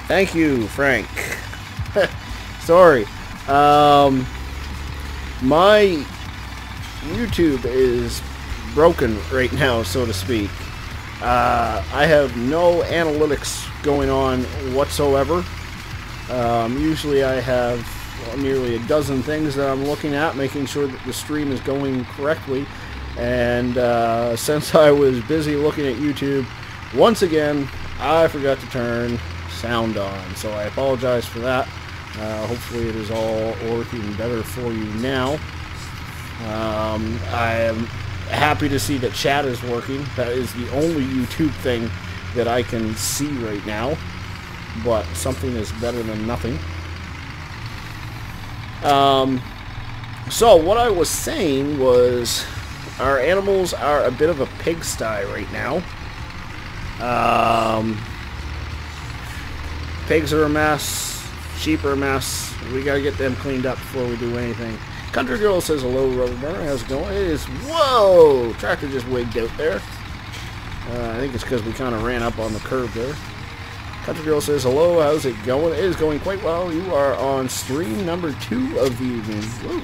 Thank you, Frank. Sorry. My YouTube is broken right now, so to speak. I have no analytics going on whatsoever. Usually I have nearly a dozen things that I'm looking at, making sure that the stream is going correctly. And since I was busy looking at YouTube, once again, I forgot to turn sound on. So I apologize for that. Hopefully it is all working better for you now. I am happy to see that chat is working. That is the only YouTube thing that I can see right now. But something is better than nothing. So what I was saying was our animals are a bit of a pigsty right now. Pigs are a mess. Sheep are a mess. We gotta get them cleaned up before we do anything. Country Girl says hello, Rubber Burner. How's it going? It is, whoa! Tractor just wigged out there. I think it's because we kind of ran up on the curb there. Country Girl says hello. How's it going? It is going quite well. You are on stream number 2 of the evening. Whoa.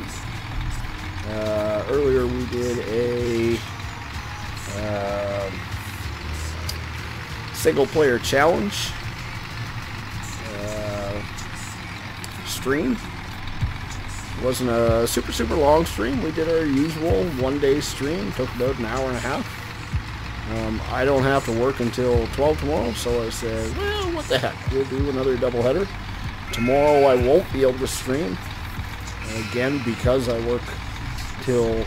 Earlier we did a single player challenge stream. It wasn't a super long stream. We did our usual one-day stream. Took about an hour and a half. I don't have to work until 12 tomorrow, so I said, well, what the heck, we'll do another doubleheader. Tomorrow I won't be able to stream, again, because I work till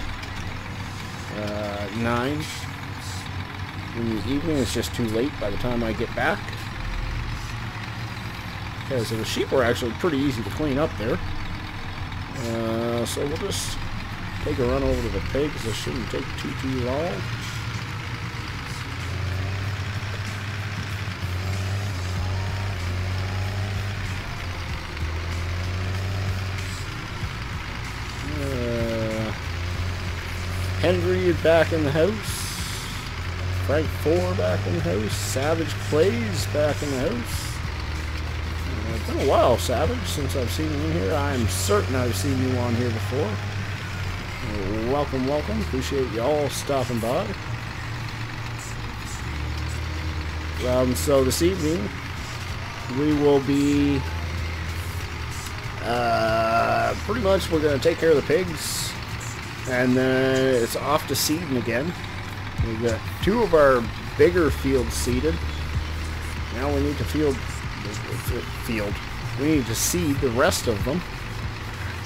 9 in the evening. It's just too late by the time I get back. Okay, so the sheep are actually pretty easy to clean up there. So we'll just take a run over to the pigs. This shouldn't take too long. Henry is back in the house. Frank 4 back in the house. Savage Plays back in the house. It's been a while, Savage, since I've seen you in here. I'm certain I've seen you on here before. Welcome, welcome. Appreciate you all stopping by. So this evening, we will be... pretty much we're going to take care of the pigs. And then it's off to seeding again. We've got 2 of our bigger fields seeded. Now we need to we need to seed the rest of them.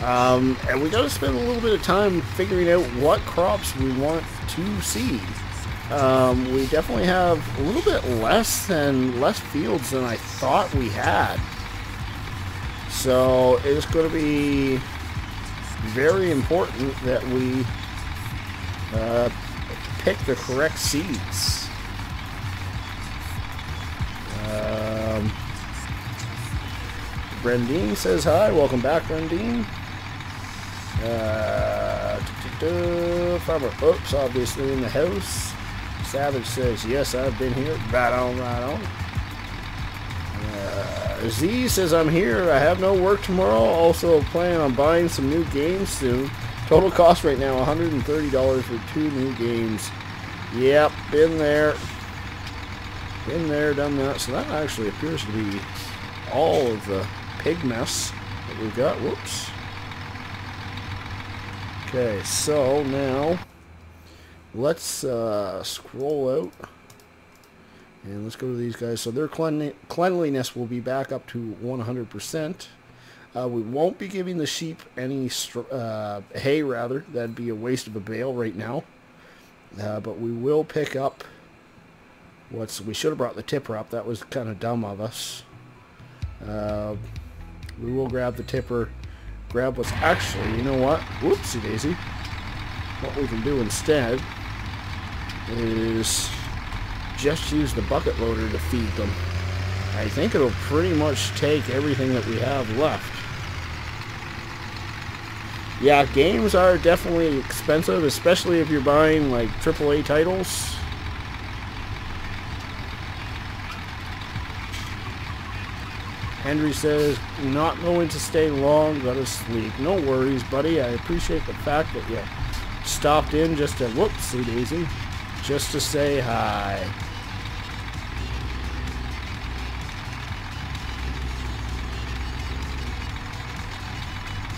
And we got to spend a little bit of time figuring out what crops we want to seed. We definitely have a little bit less fields than I thought we had. So it's going to be very important that we pick the correct seeds. Brendine says hi. Welcome back, Brendine. Farmer Oops, obviously in the house. Savage says, yes, I've been here. Right on, right on. Z says, I'm here. I have no work tomorrow. Also planning on buying some new games soon. Total cost right now, $130 for 2 new games. Yep, been there. Been there, done that. So that actually appears to be all of the pig mess that we've got. Whoops. Okay, so now let's scroll out and let's go to these guys. So their cleanliness will be back up to 100%. We won't be giving the sheep any hay, rather. That'd be a waste of a bale right now. But we will pick up we should have brought the tipper up. That was kind of dumb of us. We will grab the tipper, grab what's actually, you know what? Whoopsie daisy. What we can do instead is just use the bucket loader to feed them. I think it'll pretty much take everything that we have left. Yeah, games are definitely expensive, especially if you're buying like AAA titles. Henry says, not going to stay long, gotta sleep. No worries, buddy. I appreciate the fact that you stopped in just to, whoopsie daisy, just to say hi.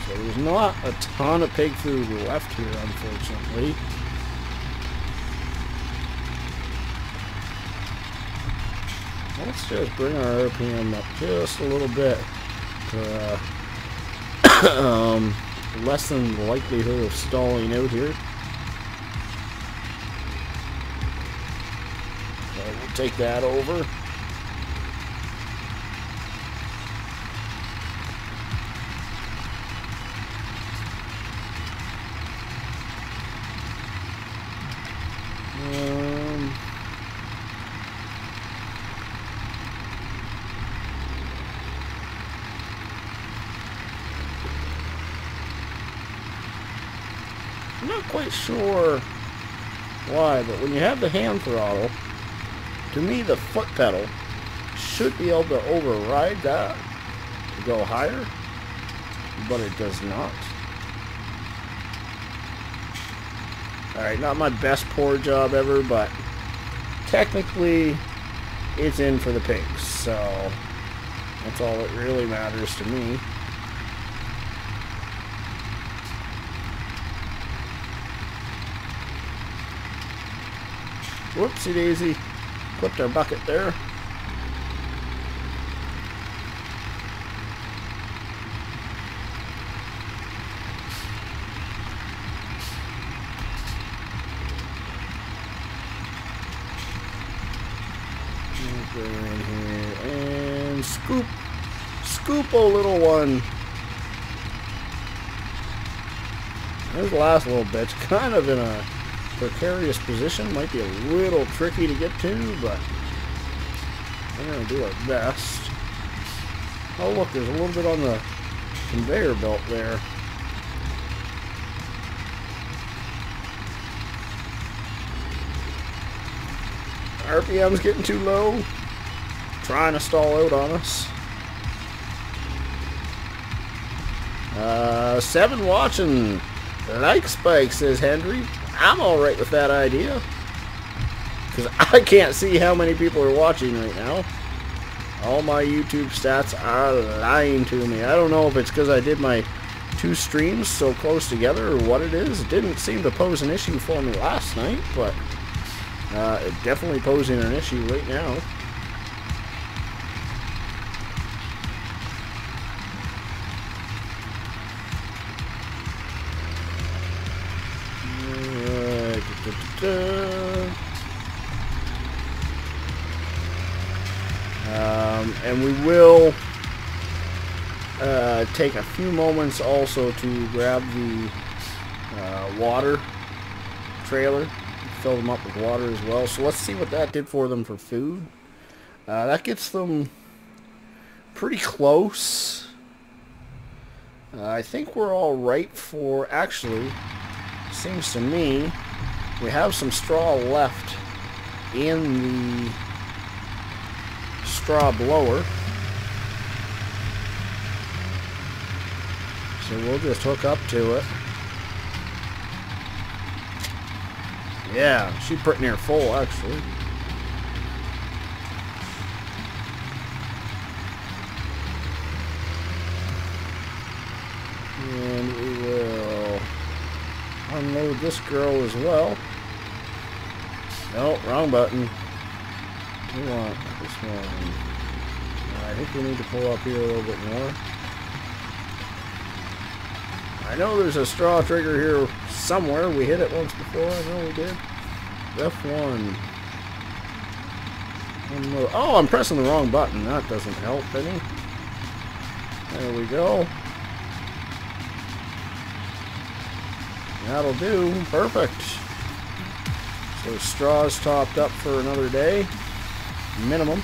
So there's not a ton of pig food left here, unfortunately. Let's just bring our RPM up just a little bit to lessen the likelihood of stalling out here. So we'll take that over. I'm not quite sure why, but when you have the hand throttle, to me the foot pedal should be able to override that to go higher, but it does not. Alright, not my best pour job ever, but technically it's in for the pigs, so that's all that really matters to me. Whoopsie daisy, clipped our bucket there. Go in here and scoop, oh little one. There's the last little bitch, kind of in a precarious position, might be a little tricky to get to, but we're going to do our best. Oh look, there's a little bit on the conveyor belt there. RPM's getting too low, trying to stall out on us. 7 watching, like Spike, says Henry. I'm alright with that idea, because I can't see how many people are watching right now. All my YouTube stats are lying to me. I don't know if it's because I did my 2 streams so close together or what it is. It didn't seem to pose an issue for me last night, but it's definitely posing an issue right now. And we will take a few moments also to grab the water trailer, fill them up with water as well. So let's see what that did for them for food. That gets them pretty close. I think we're all right for, actually, seems to me, we have some straw left in the straw blower. So we'll just hook up to it. Yeah, she's pretty near full, actually. And we will unload this girl as well. No, wrong button. We want this one. I think we need to pull up here a little bit more. I know there's a straw trigger here somewhere. We hit it once before. I know we did. F1. Oh, I'm pressing the wrong button. That doesn't help any. There we go. That'll do. Perfect. So straw's topped up for another day. Minimum.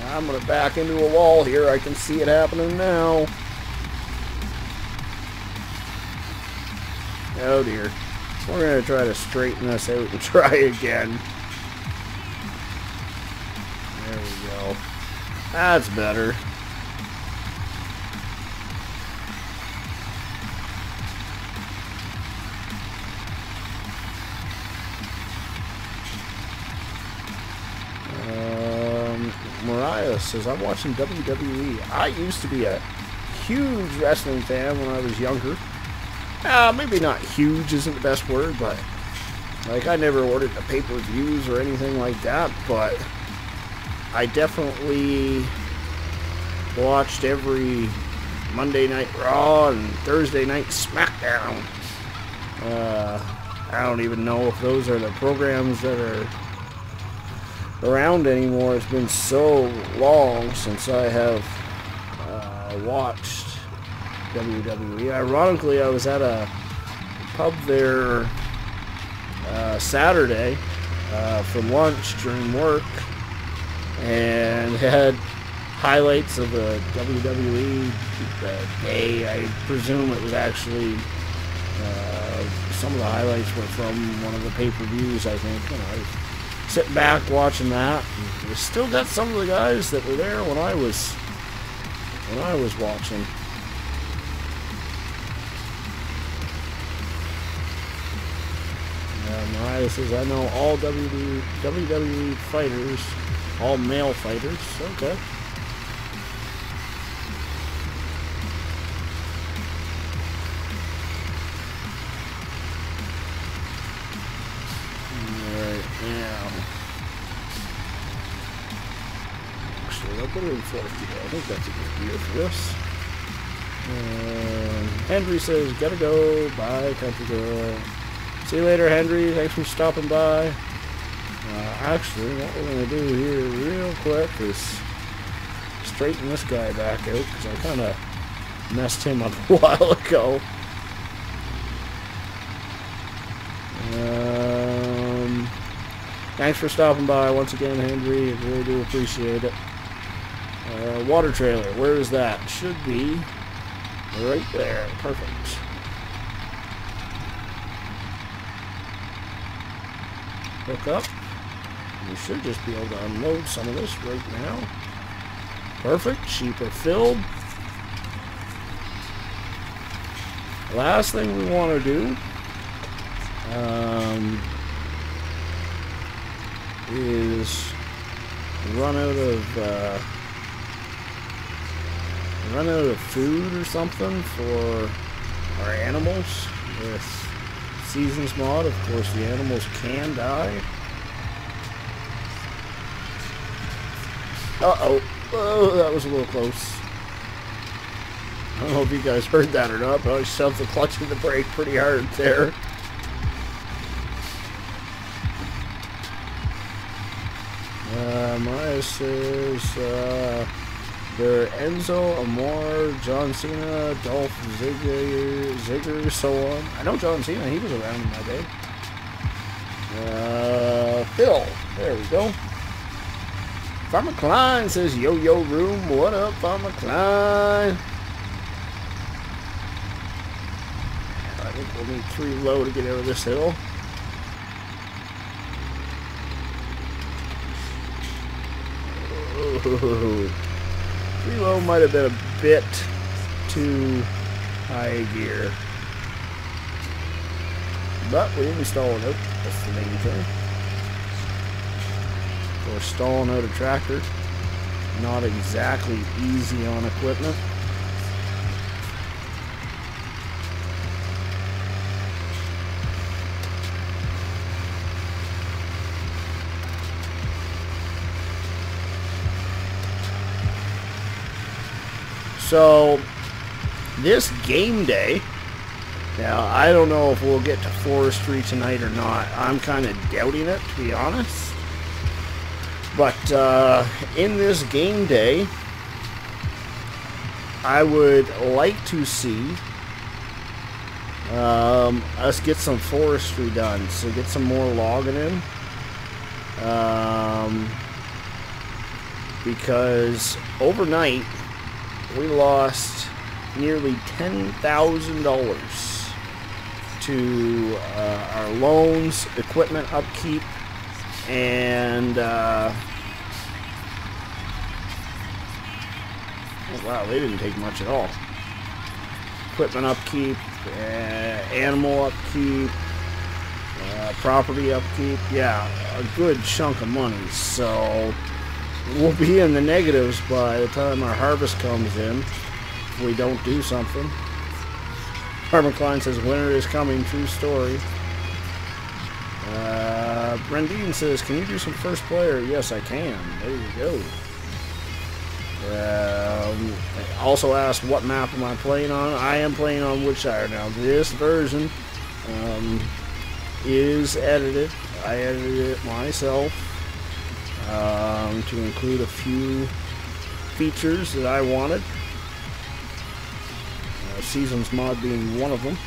I'm going to back into a wall here. I can see it happening now. Oh dear. We're going to try to straighten this out and try again. There we go. That's better. Mariah says, I'm watching WWE. I used to be a huge wrestling fan when I was younger. Maybe not huge isn't the best word, but like I never ordered the pay-per-views or anything like that, but I definitely watched every Monday Night Raw and Thursday Night SmackDown. I don't even know if those are the programs that are around anymore. It's been so long since I have watched WWE. Ironically, I was at a pub there Saturday for lunch during work and had highlights of the WWE day. I presume it was actually some of the highlights were from one of the pay-per-views, I think. And I was sitting back watching that. And we still got some of the guys that were there when I was watching. Mariah says, I know all WWE fighters, all male fighters. Okay. Alright, now. Actually, I'll put it in 4th gear. I think that's a good gear for this. Henry says, gotta go. Bye, country girl. See you later, Henry. Thanks for stopping by. Actually, what we're going to do here real quick is straighten this guy back out, because I kind of messed him up a while ago. Thanks for stopping by once again, Henry. I really do appreciate it. Water trailer. Where is that? Should be right there. Perfect. Hook up. We should just be able to unload some of this right now. Perfect. Sheep are filled. Last thing we want to do is run out of food or something for our animals with Seasons mod. Of course, the animals can die. Uh-oh. Oh, that was a little close. I don't know if you guys heard that or not, but I shoved the clutch in the brake pretty hard there. Mariah says, they're Enzo, Amore, John Cena, Dolph Ziggler, so on. I know John Cena, he was around in my day. Phil, there we go. Farmer Klein says, yo room, what up, Farmer Klein? I think we'll need 3 low to get over this hill. Ooh. 3 low might have been a bit too high gear. But we didn't stall it out. That's the main thing. Of course, stalling out a tractor, not exactly easy on equipment. So, this game day, now I don't know if we'll get to forestry tonight or not. I'm kind of doubting it, to be honest. But in this game day, I would like to see us get some forestry done. So get some more logging in. Because overnight, we lost nearly $10,000 to our loans, equipment upkeep, and Oh, wow, they didn't take much at all. Equipment upkeep, animal upkeep, property upkeep. Yeah, a good chunk of money. So we'll be in the negatives by the time our harvest comes in if we don't do something. Harmon Klein says winter is coming. True story. Brendine says, can you do some first player? Yes, I can. There you go. Also asked, what map am I playing on? I am playing on Woodshire now. This version is edited. I edited it myself to include a few features that I wanted. Seasons mod being one of them.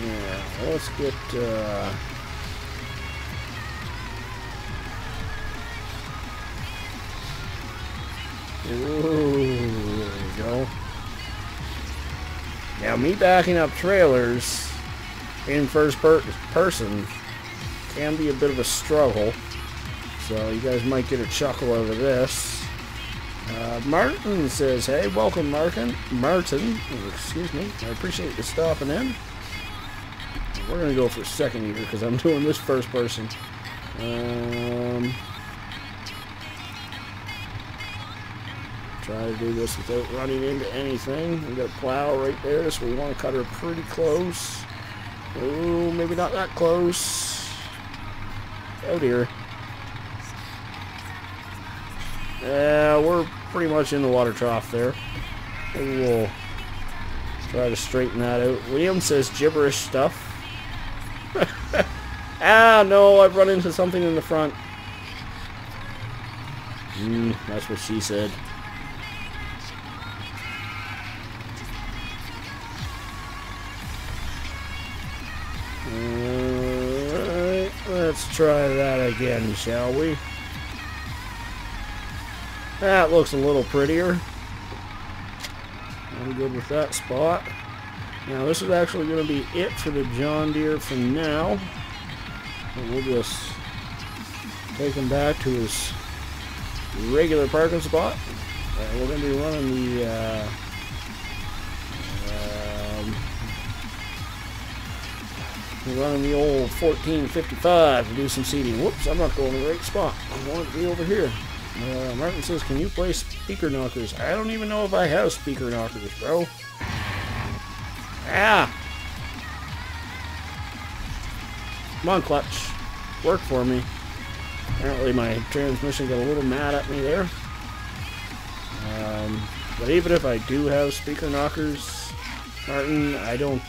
Yeah, let's get ooh, there we go. Now, me backing up trailers in first person can be a bit of a struggle, so you guys might get a chuckle out of this. Martin says, hey, welcome, Martin, excuse me, I appreciate you stopping in. We're going to go for second here because I'm doing this first person. Try to do this without running into anything. We got a plow right there, so we want to cut her pretty close. Oh, maybe not that close. Oh dear. We're pretty much in the water trough there. Maybe we'll try to straighten that out. Liam says gibberish stuff. Ah, no, I've run into something in the front. That's what she said. Alright, let's try that again, shall we? That looks a little prettier. I'm good with that spot. Now this is actually going to be it for the John Deere for now. And we'll just take him back to his regular parking spot. We're going to be running the old 1455 to do some seeding. Whoops, I'm not going to the right spot. I want to be over here. Martin says, can you play speaker knockers? I don't even know if I have speaker knockers, bro. Ah! Come on, clutch. Work for me. Apparently my transmission got a little mad at me there. But even if I do have speaker knockers, Martin, I don't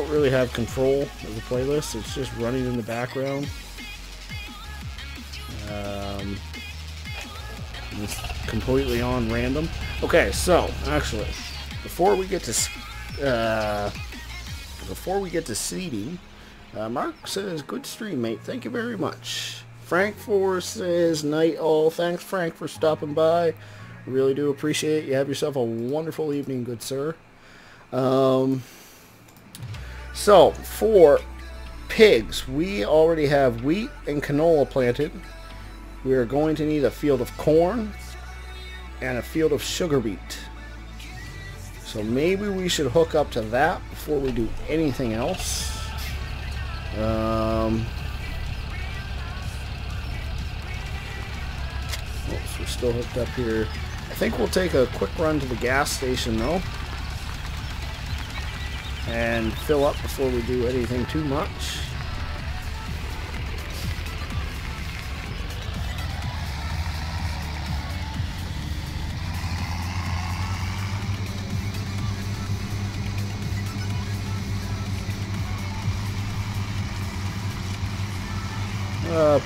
really have control of the playlist. It's just running in the background. It's completely on random. Okay, so actually, before we get to seeding, Mark says, good stream, mate. Thank you very much. Frank Force says, night all. Thanks, Frank, for stopping by. Really do appreciate it. You have yourself a wonderful evening, good sir. So, for pigs, we already have wheat and canola planted. We are going to need a field of corn and a field of sugar beet. So maybe we should hook up to that before we do anything else. Oops, we're still hooked up here. I think we'll take a quick run to the gas station though and fill up before we do anything too much.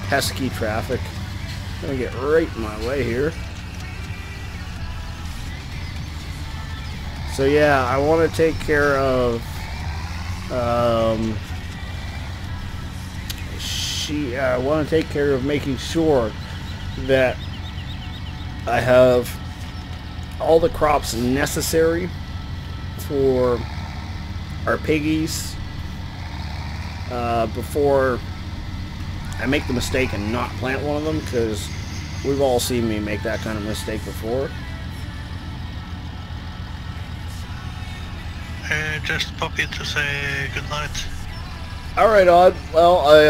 Pesky traffic. Gonna get right in my way here. So yeah, I want to take care of I want to take care of making sure that I have all the crops necessary for our piggies before I make the mistake and not plant one of them, because we've all seen me make that kind of mistake before. Just pop in to say goodnight. Alright, Odd. Well, I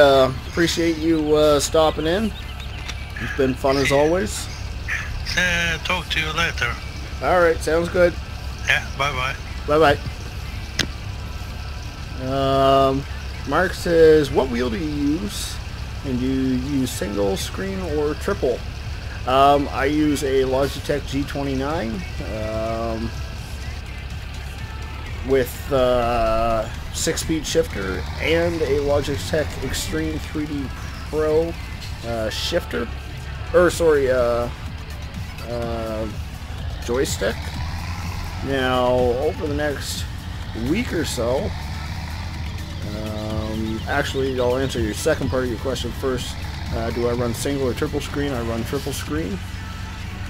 appreciate you stopping in. It's been fun as always. Talk to you later. Alright, sounds good. Yeah, bye-bye. Bye-bye. Mark says, what wheel do you use? And do you use single, screen, or triple? I use a Logitech G29 with 6-speed shifter and a Logitech Extreme 3D Pro shifter. Or, sorry, joystick. Now, over the next week or so, actually, I'll answer your second part of your question first. Do I run single or triple screen? I run triple screen.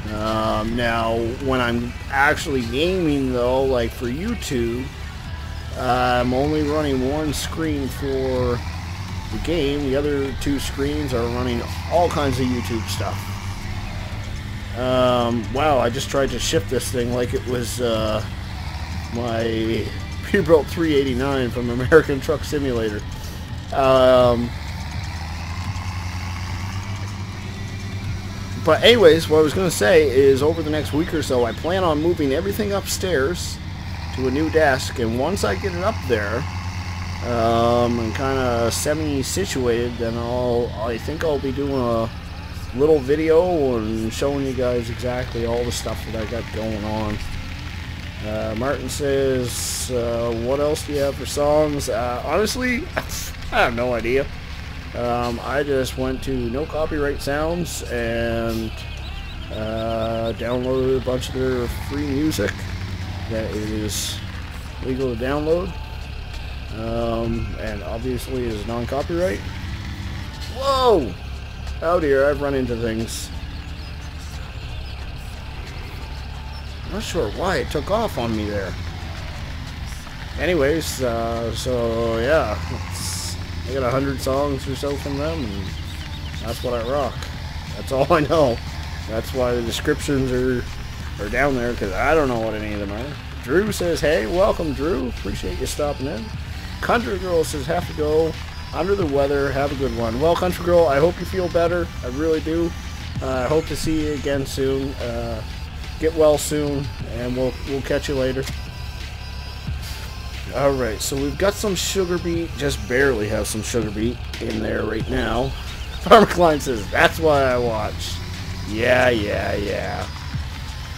Now, when I'm actually gaming, though, like for YouTube, I'm only running one screen for the game. The other 2 screens are running all kinds of YouTube stuff. Wow, I just tried to shift this thing like it was my Peterbilt 389 from American Truck Simulator. But anyways, what I was going to say is over the next week or so, I plan on moving everything upstairs to a new desk, and once I get it up there, and kind of semi-situated, then I think I'll be doing a little video and showing you guys exactly all the stuff that I got going on. Martin says, what else do you have for songs? Honestly, I have no idea. I just went to No Copyright Sounds and downloaded a bunch of their free music that is legal to download, and obviously is non-copyright. Whoa! Oh dear, I've run into things. I'm not sure why it took off on me there. Anyways, so yeah, I got 100 songs or so from them, and that's what I rock. That's all I know. That's why the descriptions are down there, because I don't know what any of them are. Drew says, hey, welcome Drew. Appreciate you stopping in. Country Girl says, have to go. Under the weather. Have a good one. Well, Country Girl, I hope you feel better. I really do. I hope to see you again soon. Get well soon, and we'll catch you later. Alright, so we've got some sugar beet, just barely have some sugar beet in there right now. Farmer Klein says, that's why I watch. Yeah.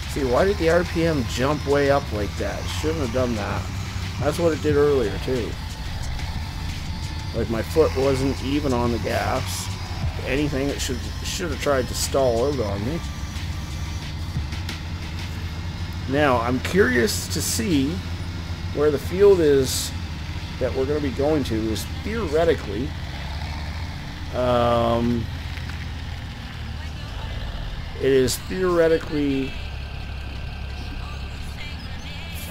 See, why did the RPM jump way up like that? Shouldn't have done that. That's what it did earlier, too. Like, my foot wasn't even on the gas. If anything, it should have tried to stall out on me. Now, I'm curious to see where the field is that we're going to be going to is theoretically it is theoretically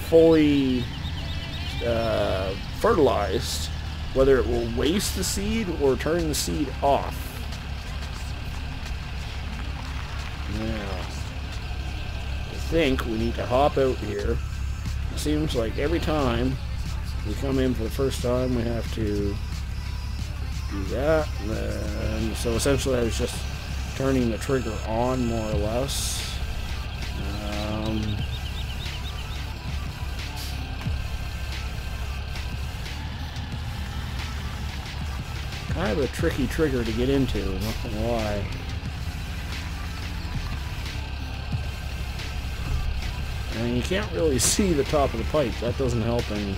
fully fertilized, whether it will waste the seed or turn the seed off. Now, I think we need to hop out here. It seems like every time we come in for the first time, we have to do that. And so essentially, I was just turning the trigger on, more or less. Kind of a tricky trigger to get into, not gonna lie. And you can't really see the top of the pipe. That doesn't help any.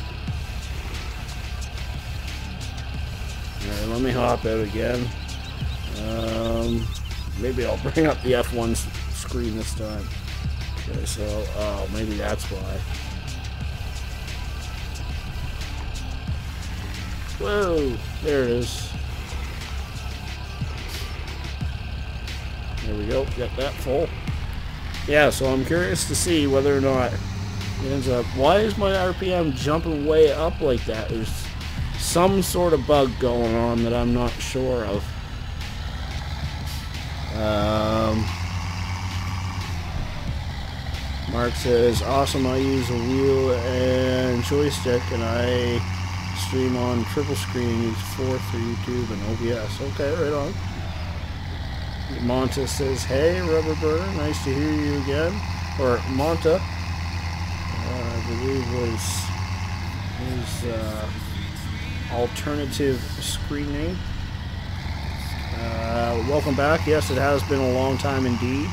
Alright, let me hop out again. Maybe I'll bring up the F1 screen this time. Okay, so, oh, maybe that's why. Whoa, there it is. There we go, got that full. Yeah, so I'm curious to see whether or not it ends up. Why is my RPM jumping way up like that? There's some sort of bug going on that I'm not sure of. Mark says, awesome, I use a wheel and joystick, and I stream on triple screen, use 4 for YouTube and OBS. Okay, right on. Monta says, hey, Rubber Burner, nice to hear you again. Or Monta, I believe was his alternative screen name. Welcome back. Yes, it has been a long time indeed.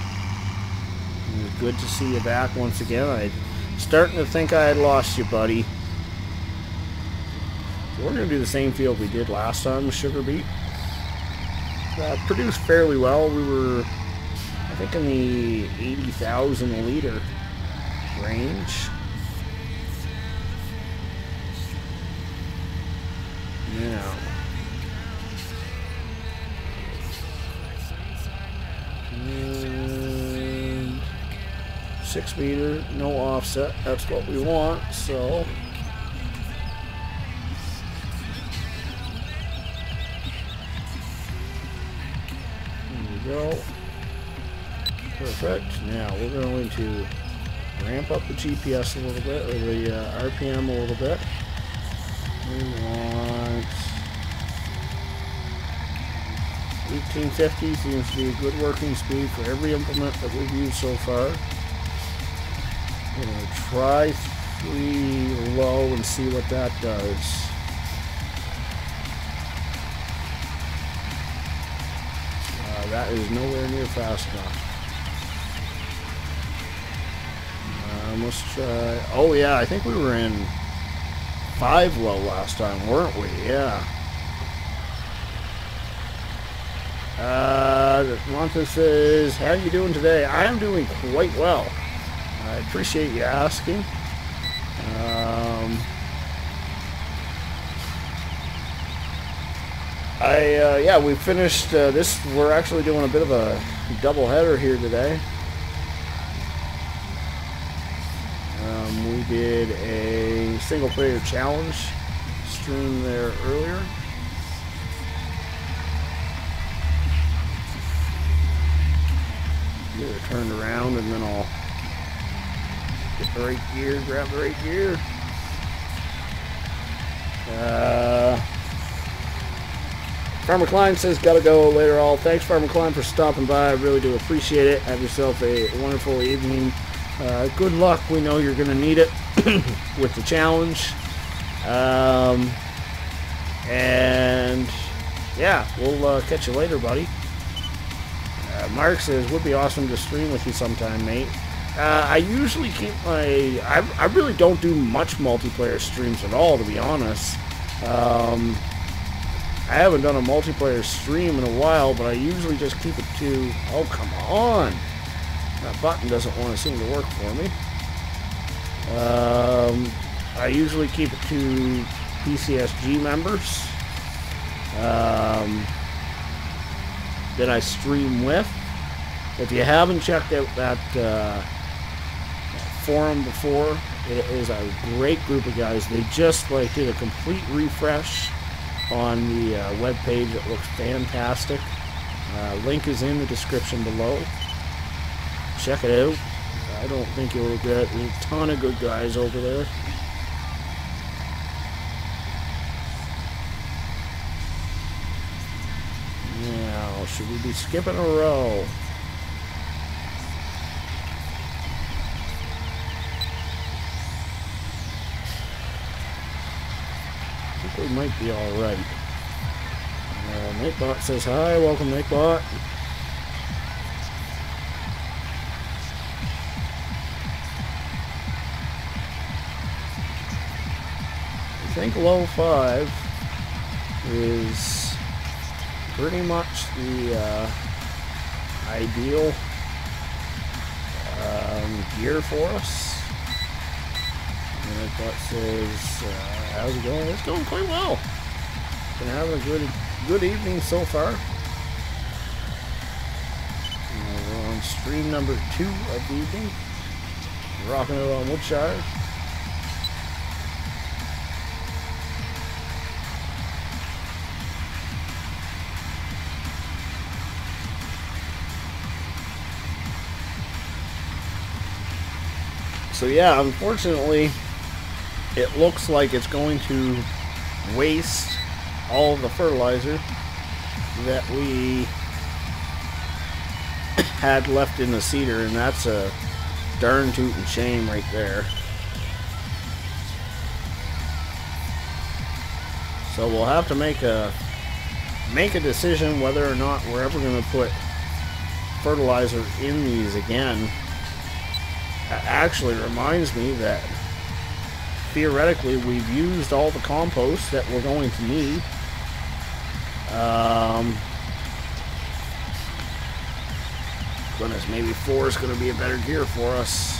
Good to see you back once again. I'm starting to think I had lost you, buddy. So we're going to do the same field we did last time with Sugar Beet. Produced fairly well. We were, I think, in the 80,000 liter range. Now, and 6 meter, no offset. That's what we want. So. Go. Perfect. Now we're going to ramp up the GPS a little bit, or the RPM a little bit. We want 1850, seems to be a good working speed for every implement that we've used so far. We're going to try 3 low and see what that does. That is nowhere near fast enough. Let's try. Oh yeah, I think we were in 5 low last time, weren't we? Yeah. Monta says, how are you doing today? I am doing quite well. I appreciate you asking. Yeah, we finished this. We're actually doing a bit of a double header here today. We did a single player challenge stream there earlier. Get it turned around and then I'll get the right gear, grab the right gear. Farmer Klein says, gotta go later all. Thanks, Farmer Klein, for stopping by. I really do appreciate it. Have yourself a wonderful evening. Good luck. We know you're going to need it with the challenge. And, yeah, we'll catch you later, buddy. Mark says, would be awesome to stream with you sometime, mate. I usually keep my... I really don't do much multiplayer streams at all, to be honest. I haven't done a multiplayer stream in a while, but I usually just keep it to... Oh, come on! That button doesn't want to seem to work for me. I usually keep it to PCSG members that I stream with. If you haven't checked out that forum before, it is a great group of guys. They just did a complete refresh on the web page. It looks fantastic. Link is in the description below. Check it out. I don't think you'll regret it. There's a ton of good guys over there. Now, should we be skipping a row? I think we might be alright. Nightbot says hi. Welcome, Nightbot. I think low 5 is pretty much the ideal gear for us. And that says, how's it going? It's going quite well. Been having a good evening so far. We're on stream number 2 of the evening. Rocking it on Woodshire. So yeah, unfortunately, it looks like it's going to waste all of the fertilizer that we had left in the seeder, and that's a darn tootin' shame right there. So we'll have to make a decision whether or not we're ever going to put fertilizer in these again. That actually reminds me that theoretically we've used all the compost that we're going to need. Goodness, maybe 4 is going to be a better gear for us.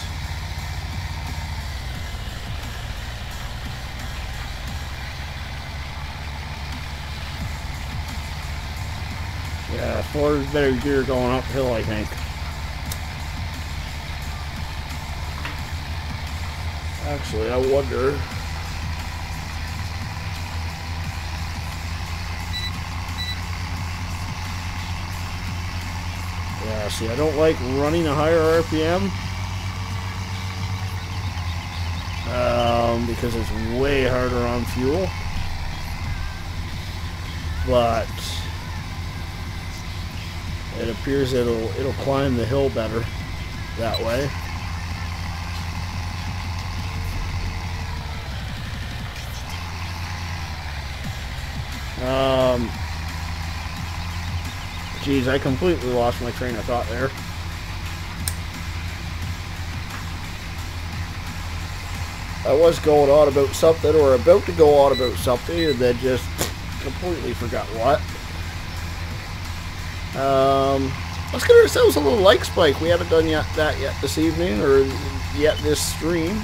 Yeah, 4 is better gear going uphill, I think. Actually, I wonder. Yeah, see, I don't like running a higher RPM. Because it's way harder on fuel. But it appears it'll climb the hill better that way. Geez, I completely lost my train of thought there. I was going on about something, or about to go on about something, and then just completely forgot what. Let's get ourselves a little like spike. We haven't done that yet this evening, or yet this stream.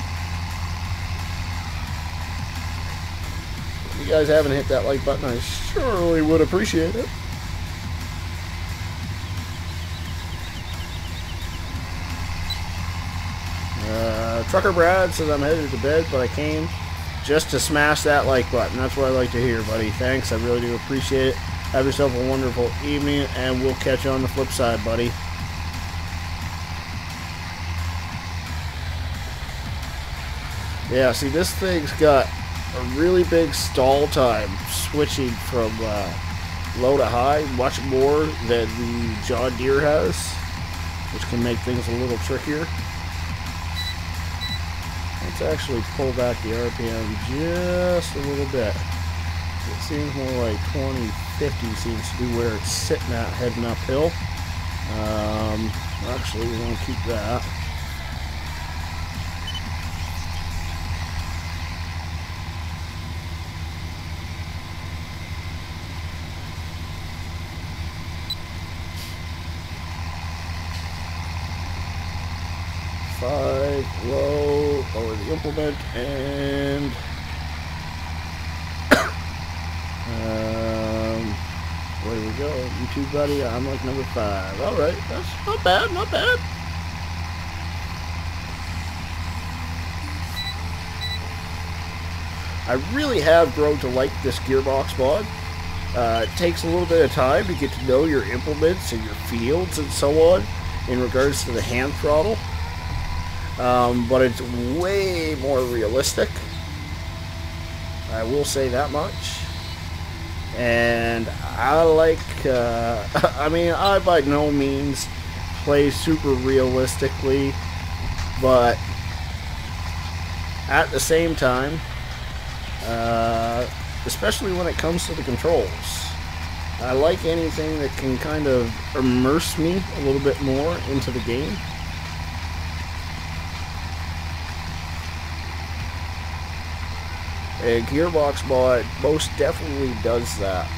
If you guys haven't hit that like button, I surely would appreciate it. Trucker Brad says I'm headed to bed, but I came just to smash that like button. That's what I like to hear, buddy. Thanks, I really do appreciate it. Have yourself a wonderful evening, and we'll catch you on the flip side, buddy. Yeah, see, this thing's got a really big stall time switching from low to high, much more than the John Deere has, which can make things a little trickier. Let's actually pull back the RPM just a little bit. It seems more like 2050 seems to be where it's sitting at, heading uphill. Actually, we want to keep that. Low, lower the implement, and where do we go? YouTube buddy, I'm like number 5. Alright, that's not bad, not bad. I really have grown to like this gearbox mod. It takes a little bit of time to get to know your implements and your fields and so on in regards to the hand throttle. But it's way more realistic. I will say that much. And I like, I mean, I by no means play super realistically, but at the same time, especially when it comes to the controls, I like anything that can kind of immerse me a little bit more into the game. A gearbox mod most definitely does that.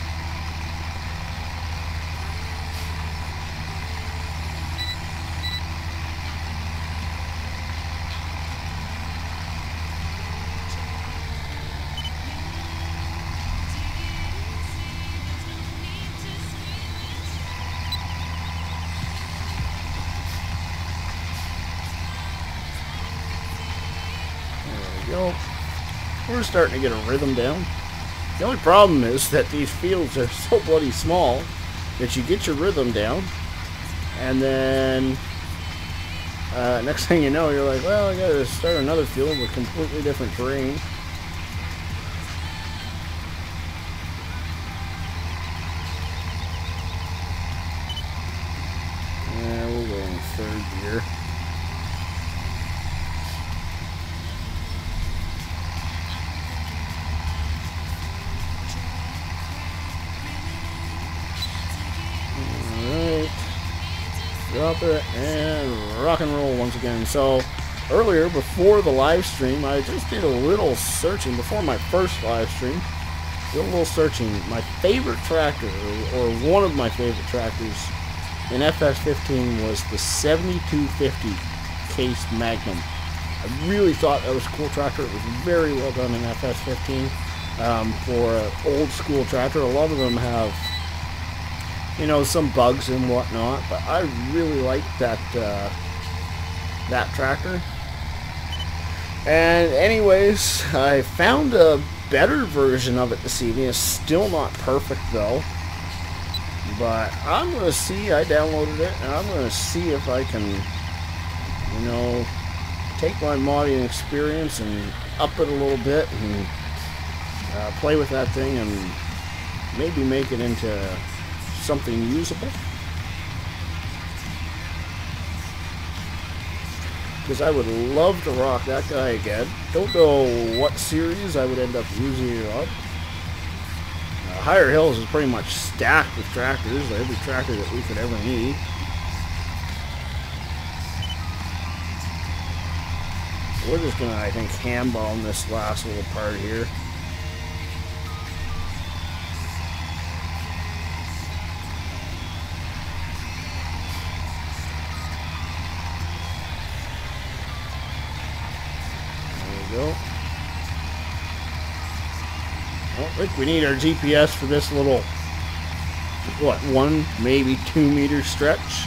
There we go. We're starting to get a rhythm down. The only problem is that these fields are so bloody small that you get your rhythm down, and then Next thing you know, you're like, well, I gotta start another field with completely different terrain. Yeah, we'll go in third gear. Drop it and rock and roll once again. So earlier, before the live stream, I just did a little searching before my first live stream. Did a little searching. My favorite tractor, or one of my favorite tractors in FS15 was the 7250 Case Magnum. I really thought that was a cool tractor. It was very well done in FS15 for an old school tractor. A lot of them have, you know, some bugs and whatnot, but I really like that that tractor. And anyways, I found a better version of it this evening. It's still not perfect though, but I'm gonna see. I downloaded it, and I'm gonna see if I can, you know, take my modding experience and up it a little bit and play with that thing and maybe make it into something usable, because I would love to rock that guy again. Don't know what series I would end up using it on. Higher Hills is pretty much stacked with tractors, every tractor that we could ever need. We're just gonna, I think, handball this last little part here. Go. I think we need our GPS for this little, what, 1, maybe 2 meter stretch.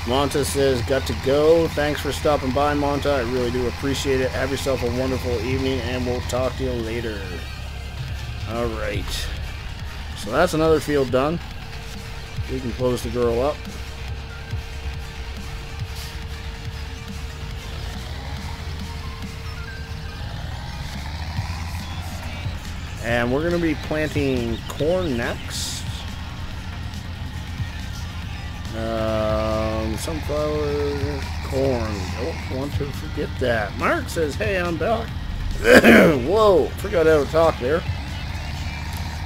Monta says, got to go. Thanks for stopping by, Monta. I really do appreciate it. Have yourself a wonderful evening, and we'll talk to you later. Alright. So that's another field done. We can close the girl up. And we're going to be planting corn next. Sunflower, corn. Don't want to forget that. Mark says, hey, I'm back. Whoa, forgot how to talk there.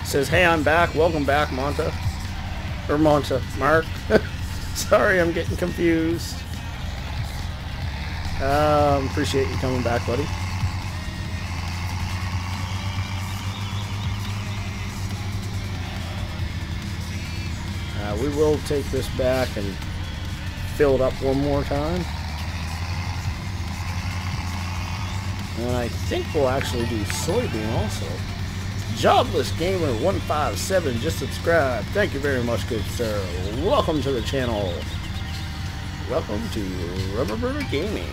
Says, hey, I'm back. Welcome back, Monta. Or Monta, Mark. Sorry, I'm getting confused. Appreciate you coming back, buddy. We will take this back and fill it up one more time. And I think we'll actually do soybean also. Jobless Gamer 157 just subscribed. Thank you very much, good sir. Welcome to the channel. Welcome to Rubberbird Gaming.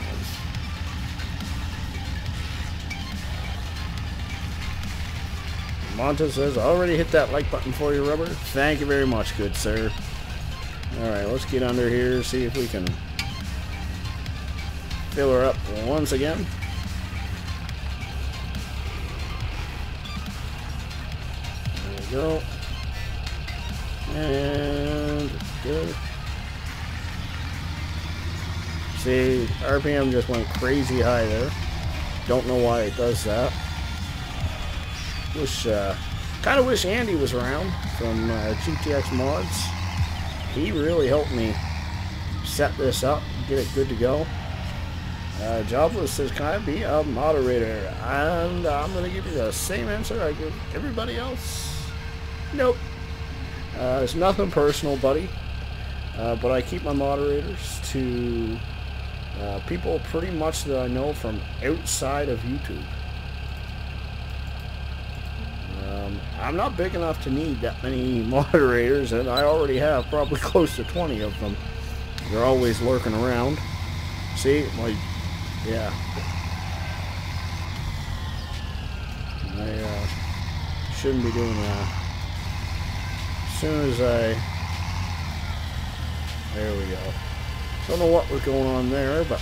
Monta says, I already hit that like button for you, Rubber. Thank you very much, good sir. Alright, let's get under here, see if we can fill her up once again. There we go. And good. See, RPM just went crazy high there. Don't know why it does that. Kind of wish Andy was around from GTX Mods. He really helped me set this up, get it good to go. Jobless says, can I be a moderator? And I'm going to give you the same answer I give everybody else. Nope. It's nothing personal, buddy. But I keep my moderators to people pretty much that I know from outside of YouTube. I'm not big enough to need that many moderators, and I already have probably close to 20 of them. They're always lurking around. See, yeah. Shouldn't be doing that. As soon as I... There we go. Don't know what was going on there, but...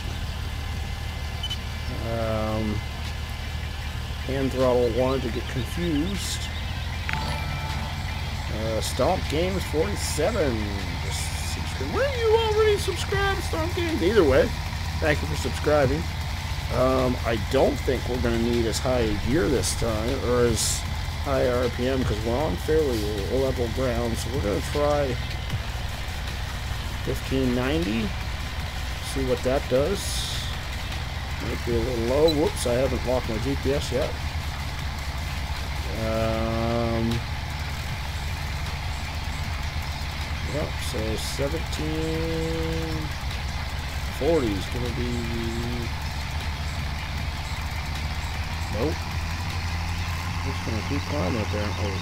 hand throttle wanted to get confused. Stomp Games 47. Were you already subscribed, Stomp Games? Either way, thank you for subscribing. I don't think we're going to need as high gear this time, or as high RPM, because we're on fairly level ground. So we're going to try 1590. See what that does. Might be a little low. Whoops, I haven't locked my GPS yet. Yep, so 1740 is going to be... Nope. Just going to keep climbing apparently.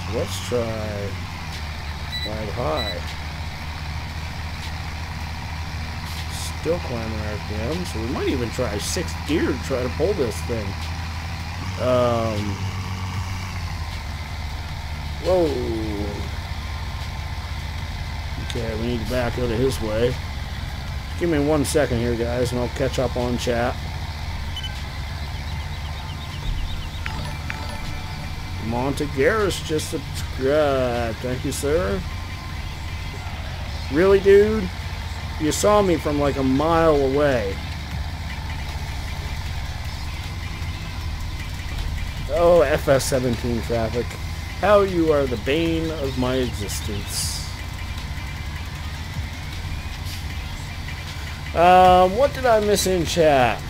So let's try 5 high. Still climbing RPM, so we might even try 6th gear to try to pull this thing. Whoa. Okay, we need to back out of his way. Give me 1 second here, guys, and I'll catch up on chat. Montegaris just subscribed. Thank you, sir. Really, dude? You saw me from like a mile away. Oh, FS17 traffic. How you are the bane of my existence. What did I miss in chat?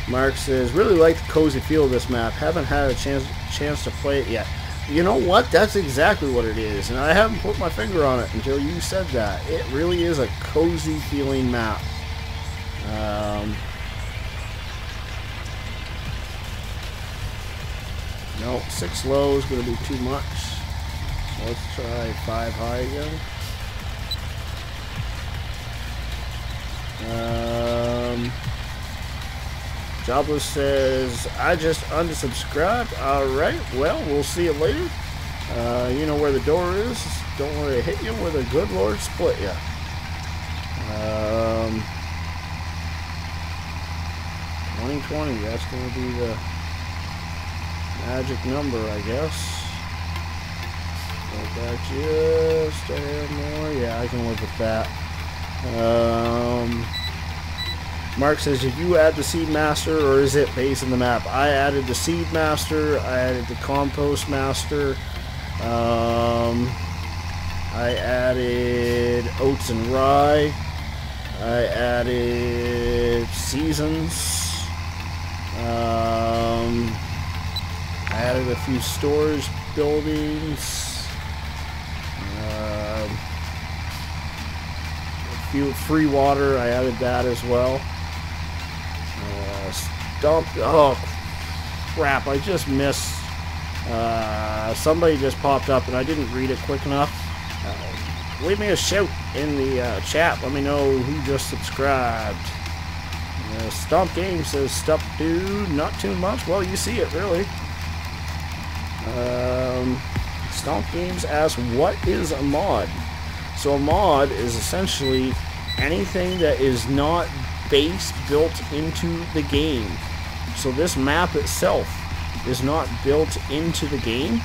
Mark says, really like the cozy feel of this map. Haven't had a chance to play it yet. You know what? That's exactly what it is. And I haven't put my finger on it until you said that. It really is a cozy feeling map. No, 6 low is going to be too much. So let's try 5 high again. Jobless says, I just unsubscribed. Alright, well, we'll see you later. You know where the door is. Don't let it hit you where the good Lord split you. 2020, that's going to be the magic number, I guess. Go back just a hair more. Yeah, I can live with that. Mark says, did you add the Seed Master, or is it based in the map? I added the Seed Master. I added the Compost Master. I added Oats and Rye. I added Seasons. I added a few storage buildings. A few free water. I added that as well. Oh crap, I just missed. Somebody just popped up and I didn't read it quick enough. Leave me a shout in the chat. Let me know who just subscribed. Stomp Game says, "Stup dude, not too much." Well, you see it really. Stomp Games asks, what is a mod? So a mod is essentially anything that is not base built into the game. So this map itself is not built into the game.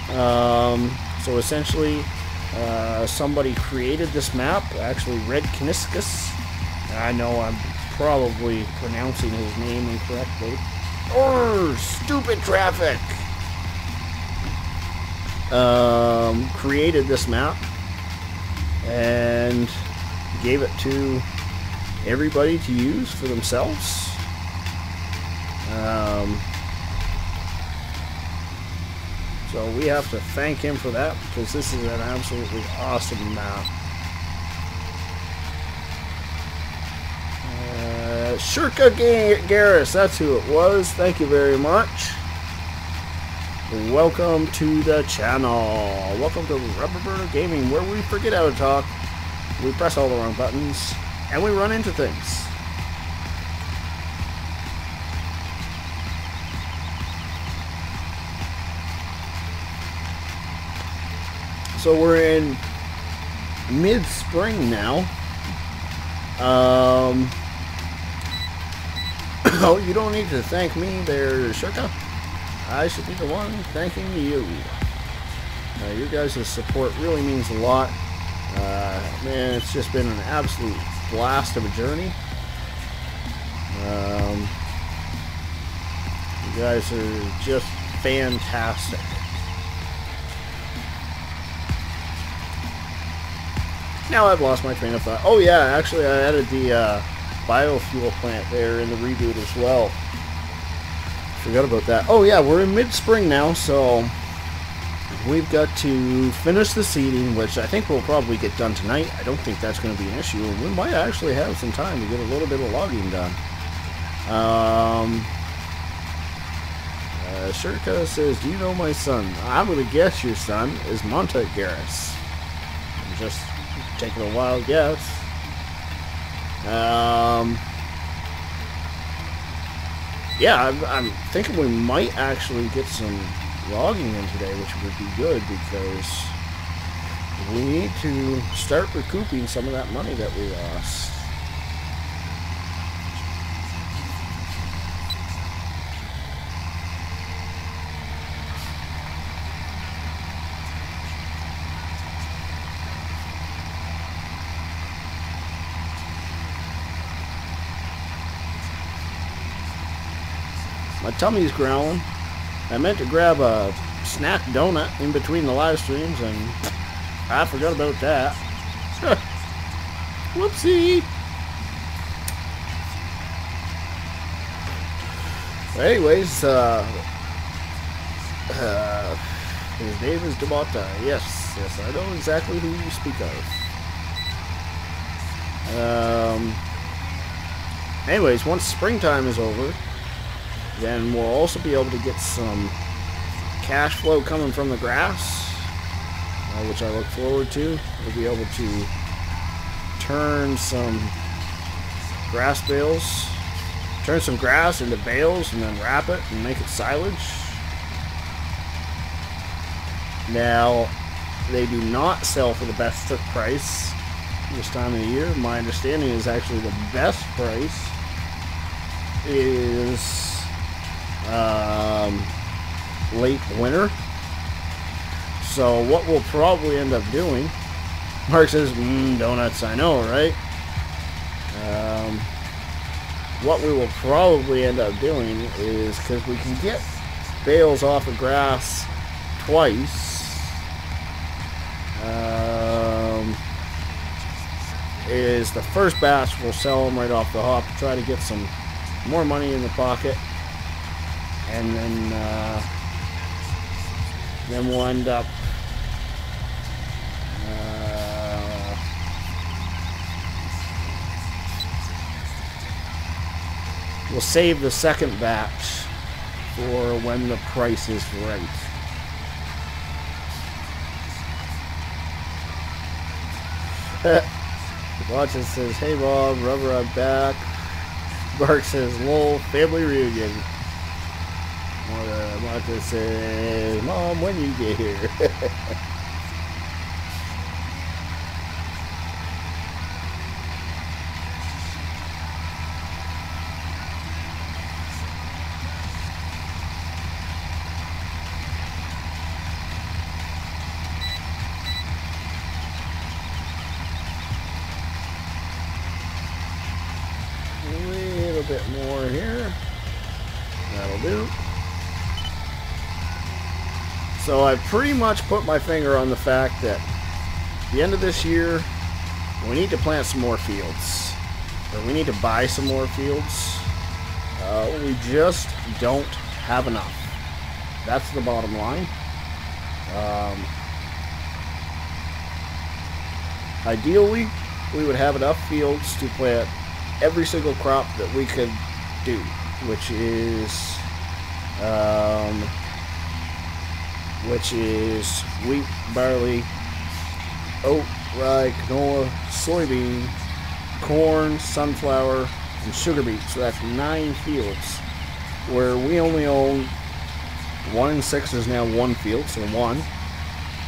So essentially, somebody created this map. Actually, Red Kiniscus. I know I'm probably pronouncing his name incorrectly. Stupid traffic. Created this map and gave it to everybody to use for themselves. So we have to thank him for that, because this is an absolutely awesome map. Shurka Garris, that's who it was. Thank you very much. Welcome to the channel. Welcome to Rubber Burner Gaming, where we forget how to talk, we press all the wrong buttons, and we run into things. So we're in mid-spring now. Oh, you don't need to thank me there, Shirka. I should be the one thanking you. Your guys' support really means a lot. Man, it's just been an absolute blast of a journey. You guys are just fantastic. Now I've lost my train of thought. Oh yeah, actually I added the biofuel plant there in the reboot as well. Forgot about that. Oh yeah, we're in mid-spring now, so we've got to finish the seeding, which I think we'll probably get done tonight. I don't think that's going to be an issue. We might actually have some time to get a little bit of logging done. Shirka says, do you know my son? I'm going to guess your son is Monta Garrus. I'm just taking a wild guess. Yeah, I'm thinking we might actually get some logging in today, which would be good because we need to start recouping some of that money that we lost. My tummy's growling. I meant to grab a snack donut in between the live streams, and I forgot about that. Whoopsie! Anyways, his name is Demata. Yes, I know exactly who you speak of. Anyways, once springtime is over, then we'll also be able to get some cash flow coming from the grass, which I look forward to. We'll be able to turn some grass bales, turn some grass into bales and then wrap it and make it silage. Now, they do not sell for the best price this time of the year. My understanding is actually the best price is late winter. So what we'll probably end up doing, Mark says, donuts, I know, right? What we will probably end up doing is, because we can get bales off of grass twice, is the first batch we'll sell them right off the hop to try to get some more money in the pocket. And then we'll end up we'll save the second batch for when the price is right. Watson says, hey Bob, rubber, I'm back. Mark says, lol, family reunion. Martha says, Mom, when you get here. A little bit more here. That'll do. So I've pretty much put my finger on the fact that at the end of this year, we need to plant some more fields. Or we need to buy some more fields. We just don't have enough. That's the bottom line. Ideally, we would have enough fields to plant every single crop that we could do, which is wheat, barley, oat, rye, canola, soybean, corn, sunflower, and sugar beet. So that's 9 fields, where we only own 1 in 6 is now 1 field, so 1.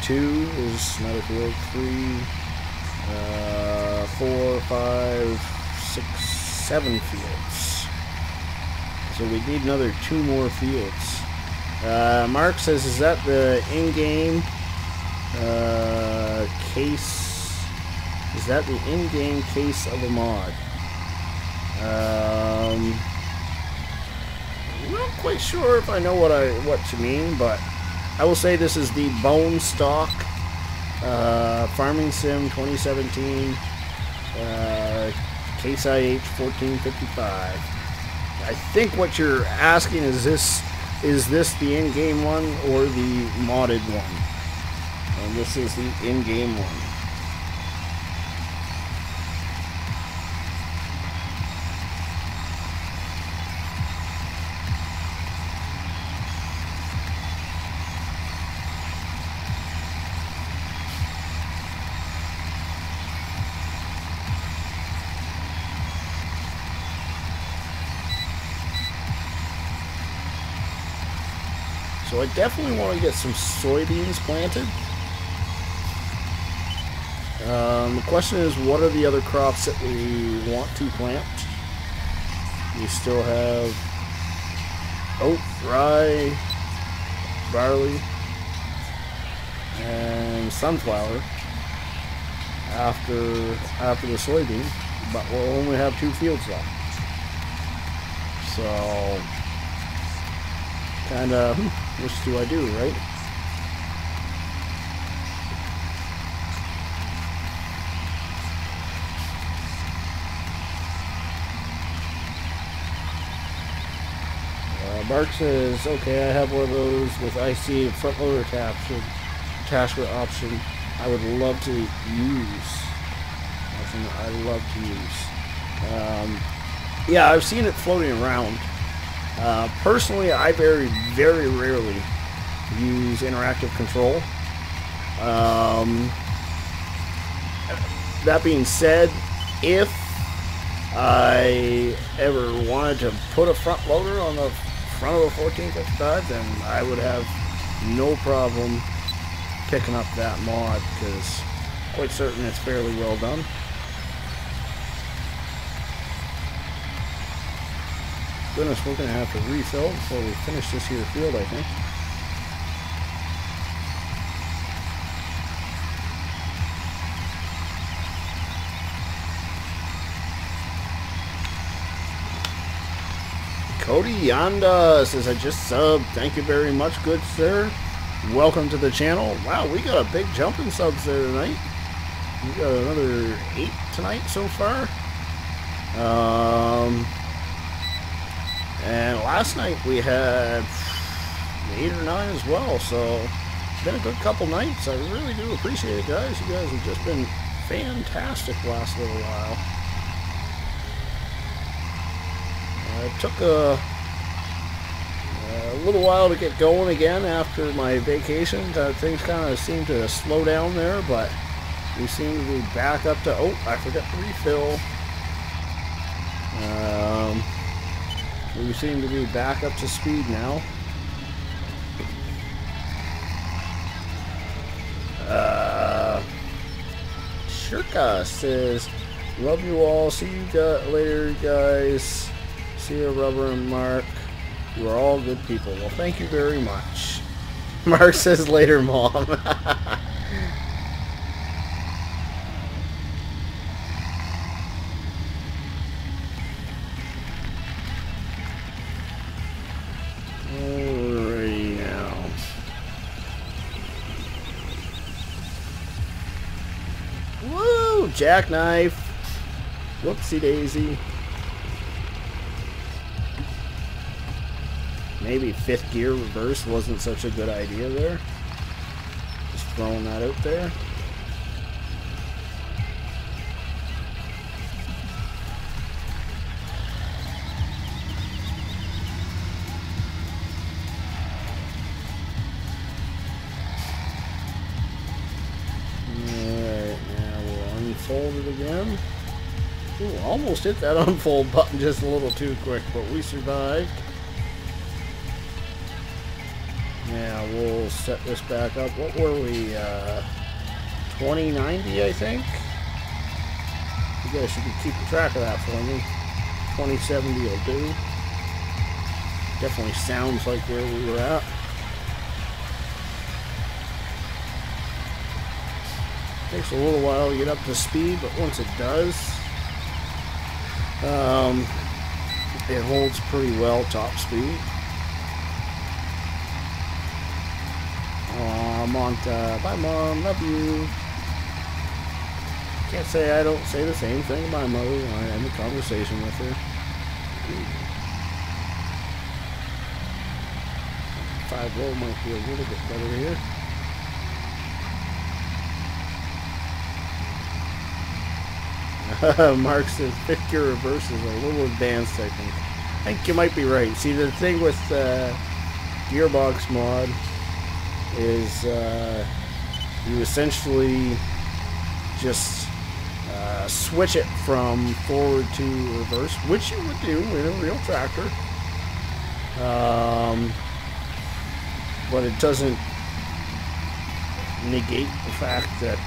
2 is another field. 3, 4, 5, 6, 7 fields. So we need another 2 more fields. Mark says, is that the in-game case? Is that the in-game case of a mod? I'm not quite sure if I know what you mean, but I will say this is the Bone Stock Farming Sim 2017 Case IH 1455. I think what you're asking is this the in-game one or the modded one? And this is the in-game one. So I definitely want to get some soybeans planted. The question is, what are the other crops that we want to plant? We still have oat, rye, barley, and sunflower after the soybean, but we'll only have 2 fields left. So, kind of, which do I do, right? Mark says, okay, I have one of those with IC front loader attachment option. I would love to use. I love to use. Yeah, I've seen it floating around. Personally, I very, very rarely use interactive control. That being said, if I ever wanted to put a front loader on the front of a 1455, then I would have no problem picking up that mod, because I'm quite certain it's fairly well done. Goodness, we're going to have to refill before we finish this here field, I think. Cody Yanda says, I just subbed. Thank you very much, good sir. Welcome to the channel. Wow, we got a big jump in subs there tonight. We got another 8 tonight so far. And last night we had 8 or 9 as well, so it's been a good couple nights. I really do appreciate it, guys. You guys have just been fantastic the last little while. It took a little while to get going again after my vacation. Things kind of seemed to slow down there, but we seem to be back up to... Oh, I forgot to refill. We seem to be back up to speed now. Shirka says, love you all. See you later, guys. See you, Rubber and Mark. You are all good people. Well, thank you very much. Mark says, later, Mom. Alrighty now. Woo! Jackknife. Whoopsie daisy. Maybe 5th gear reverse wasn't such a good idea there. Just throwing that out there. Alright, now we'll unfold it again. Ooh, almost hit that unfold button just a little too quick, but we survived. Yeah, we'll set this back up. What were we? 2090, I think? You guys should be keeping track of that for me. 2070 will do. Definitely sounds like where we were at. Takes a little while to get up to speed, but once it does, it holds pretty well top speed. Aw, Monta. Bye, Mom. Love you. Can't say I don't say the same thing to my mother when I end the conversation with her. 5-0 might be a little bit better here. Mark says fifth gear reverse is a little advanced, I think. I think you might be right. See, the thing with gearbox mod is you essentially just switch it from forward to reverse, which you would do in a real tractor. But it doesn't negate the fact that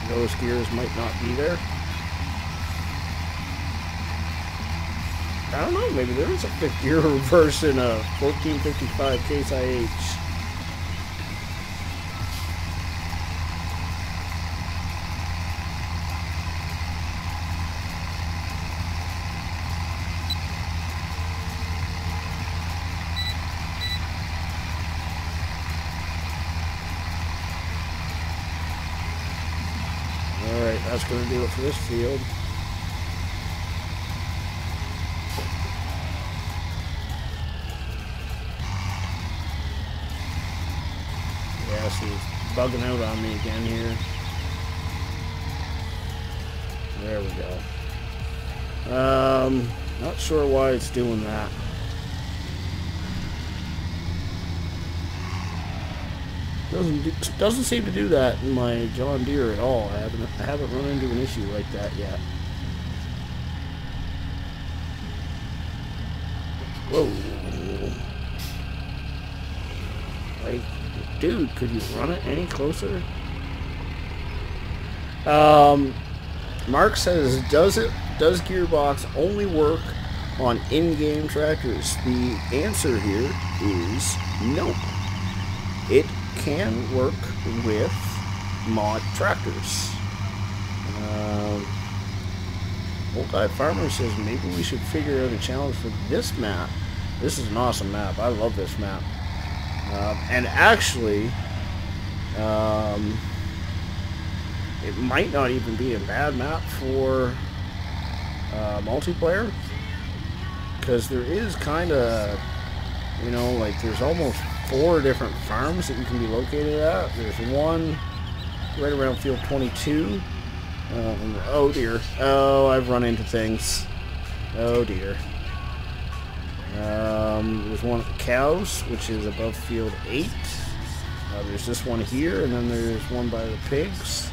those gears might not be there. I don't know, maybe there is a fifth gear reverse in a 1455 Case IH. Alright, that's going to do it for this field. Yeah, so he's bugging out on me again here. There we go. Not sure why it's doing that. Doesn't seem to do that in my John Deere at all. I haven't run into an issue like that yet. Whoa. Like, dude, could you run it any closer? Mark says, does gearbox only work on in-game tractors? The answer here is no. It can work with mod tractors. Old Guy Farmer says maybe we should figure out a challenge for this map. This is an awesome map. I love this map. And actually, it might not even be a bad map for multiplayer, because there is kind of, you know, like there's almost 4 different farms that you can be located at. There's one right around field 22. Oh dear. Oh, I've run into things. Oh dear. There's one at the cows, which is above field 8. There's this one here, and then there's one by the pigs,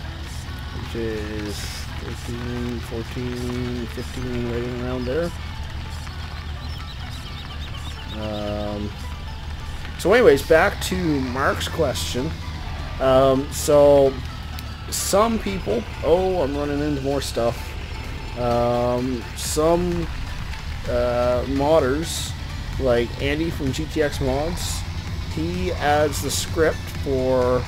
which is 13, 14, 15, right around there. So anyways, back to Mark's question. So some people, oh, I'm running into more stuff. Some modders, like Andy from GTX Mods, he adds the script for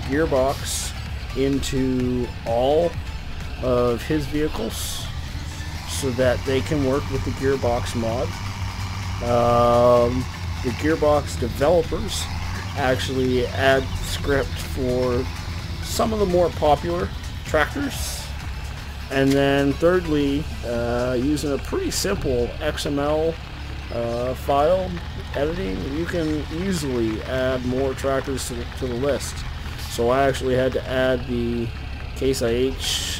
gearbox into all of his vehicles so that they can work with the gearbox mod. The gearbox developers actually add script for some of the more popular tractors, and then thirdly, using a pretty simple XML file editing, you can easily add more tractors to the list. So I actually had to add the Case IH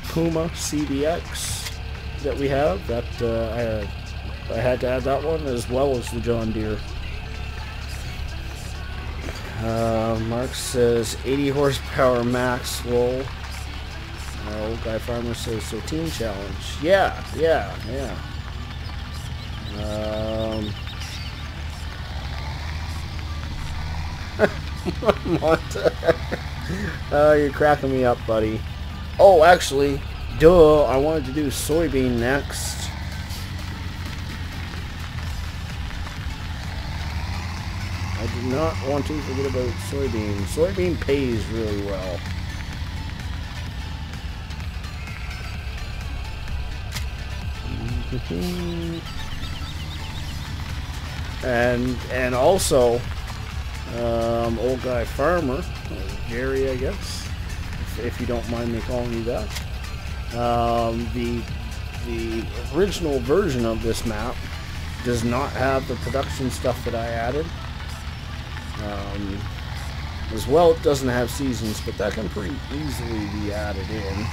Puma CBX that we have. That I had to add that one as well as the John Deere. Mark says 80 horsepower max. Lol. Old Guy Farmer says so. Team challenge. Yeah. You're cracking me up, buddy. Oh, actually, duh, I wanted to do soybean next. I did not want to forget about soybean. Soybean pays really well. And also, old guy farmer, Jerry, I guess, if you don't mind me calling you that. The original version of this map does not have the production stuff that I added. As well, it doesn't have seasons, but that can pretty easily be added in.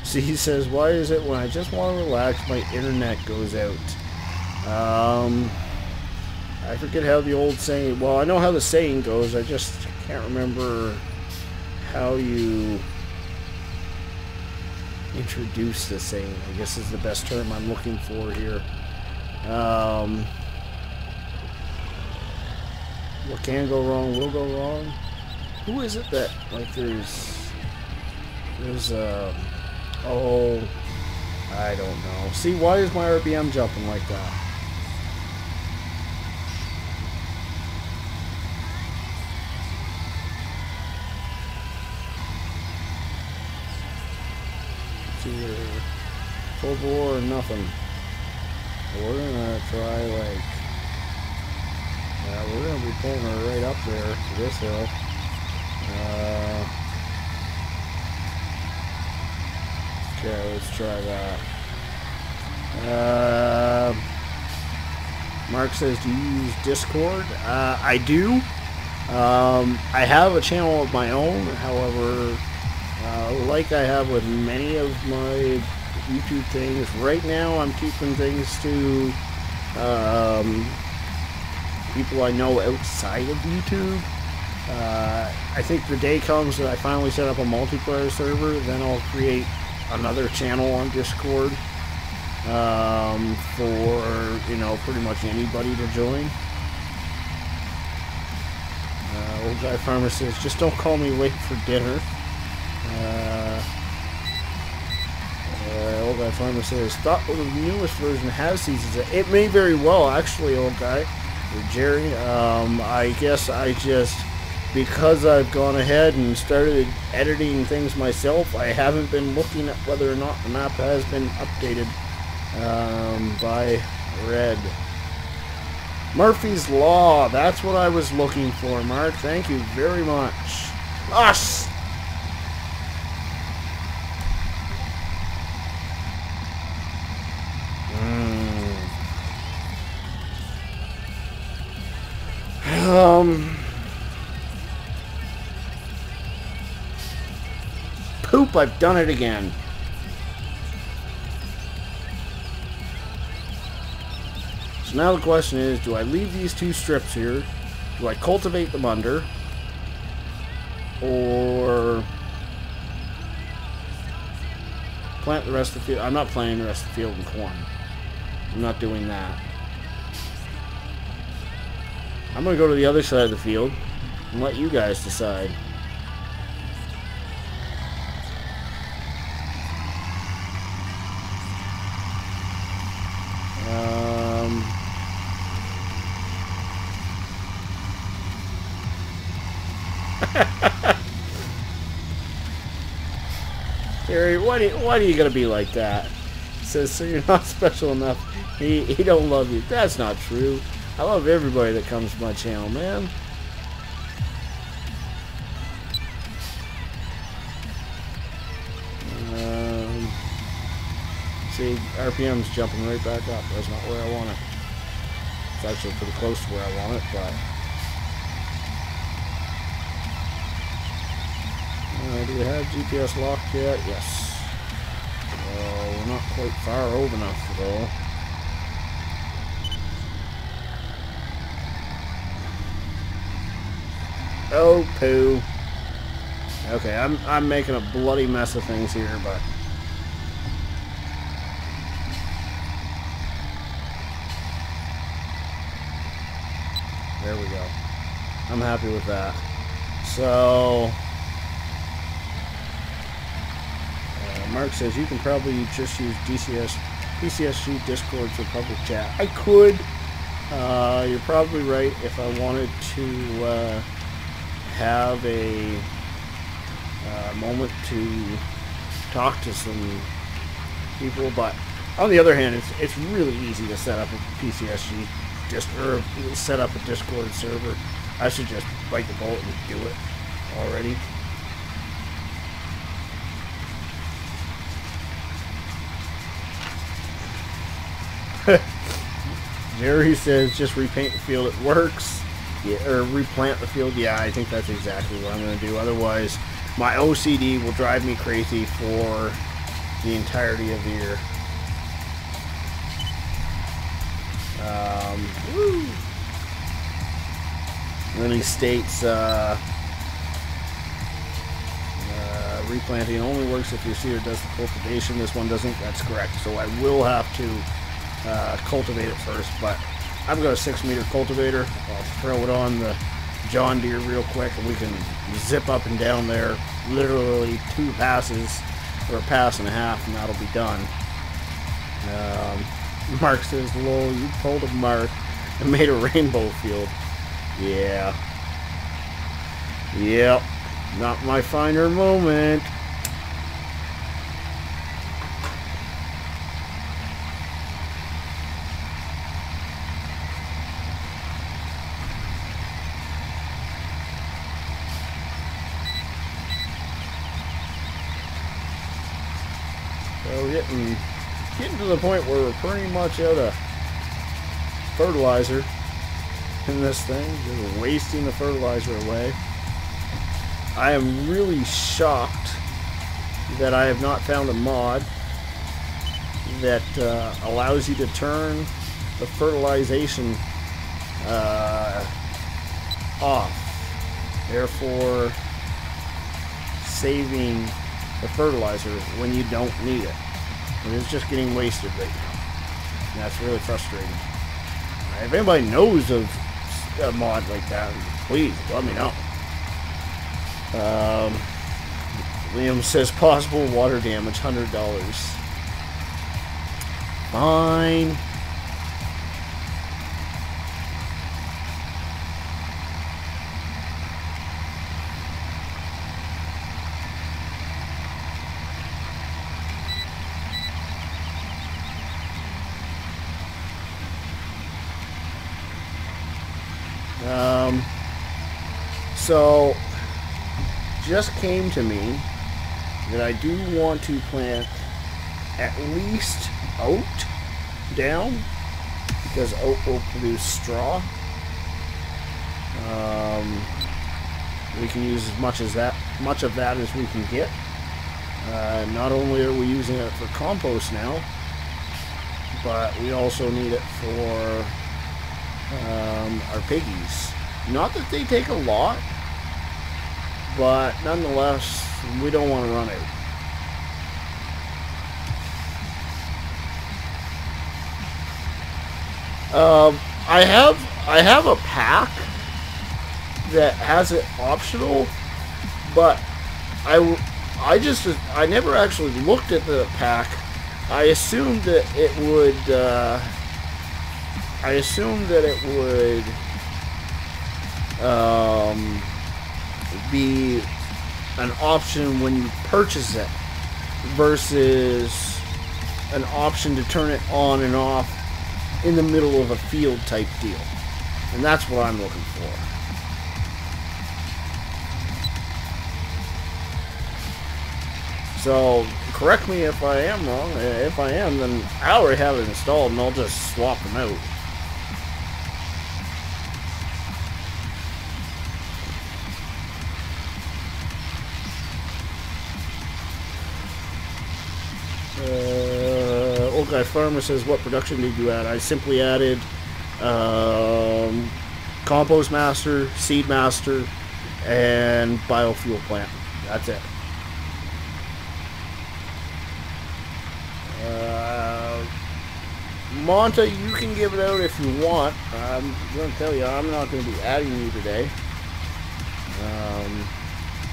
See, he says, why is it when I just want to relax, my internet goes out? I forget how the old saying, well, I know how the saying goes, I just can't remember how you introduce the saying, I guess is the best term I'm looking for here. What can go wrong will go wrong. Who is it that, like, there's oh, I don't know. See, why is my RPM jumping like that? It's either full bore or nothing. We're gonna try, like, we're gonna be pulling her right up there to this hill. Okay, let's try that. Mark says, do you use Discord? I do. I have a channel of my own, however, like I have with many of my YouTube things, right now I'm keeping things to people I know outside of YouTube. I think the day comes that I finally set up a multiplayer server, then I'll create another channel on Discord for, you know, pretty much anybody to join. Old guy farmer says, just don't call me late for dinner. Old guy farmer says, thought the newest version has seasons. It may very well, actually, old guy, or Jerry. I guess I just, because I've gone ahead and started editing things myself, I haven't been looking at whether or not the map has been updated by Red. Murphy's Law, that's what I was looking for, Mark. Thank you very much. Us! Poop, I've done it again. So now the question is, do I leave these two strips here? Do I cultivate them under? Or plant the rest of the field? I'm not planting the rest of the field in corn. I'm not doing that. I'm going to go to the other side of the field and let you guys decide. Gary, why do you gotta be like that? Says, so you're not special enough. He don't love you. That's not true. I love everybody that comes to my channel, man. See, RPM's jumping right back up. That's not where I want it. It's actually pretty close to where I want it, but do we have GPS locked yet? Yes. We're not quite far over enough, though. Oh, poo. Okay, I'm making a bloody mess of things here, but There we go. I'm happy with that. So, Mark says you can probably just use PCSG Discord for public chat. I could. You're probably right. If I wanted to have a moment to talk to some people, but on the other hand, it's really easy to set up a PCSG or set up a Discord server. I should just bite the bullet and do it already. Jerry says just repaint the field. It works. Yeah, or replant the field. Yeah, I think that's exactly what I'm going to do. Otherwise, my OCD will drive me crazy for the entirety of the year. Woo. And then he states replanting only works if your seeder does the cultivation. This one doesn't. That's correct. So I will have to cultivate it first, but I've got a 6-meter cultivator. I'll throw it on the John Deere real quick and we can zip up and down there, literally 2 passes or a pass and a half, and that'll be done. Mark says, lol, you pulled a mark and made a rainbow field. Yeah. Yep. Not my finer moment. So getting to the point where we're pretty much out of fertilizer in this thing. Just wasting the fertilizer away. I am really shocked that I have not found a mod that allows you to turn the fertilization off, therefore saving the fertilizer when you don't need it. And it's just getting wasted right now. And that's really frustrating. If anybody knows of a mod like that, please let me know. Liam says possible water damage, $100. Fine. So just came to me that I do want to plant at least oat down, because oat will produce straw. We can use as much of that as we can get. Not only are we using it for compost now, but we also need it for our piggies. Not that they take a lot, but nonetheless, we don't want to run out. I have a pack that has it optional, but I never actually looked at the pack. I assumed that it would be an option when you purchase it versus an option to turn it on and off in the middle of a field type deal. And that's what I'm looking for. So correct me if I am wrong. If I am, then I already have it installed and I'll just swap them out. Old Guy Farmer says, what production did you add? I simply added Compost Master, Seed Master, and Biofuel Plant. That's it. Monta, you can give it out if you want. I'm going to tell you, I'm not going to be adding you today.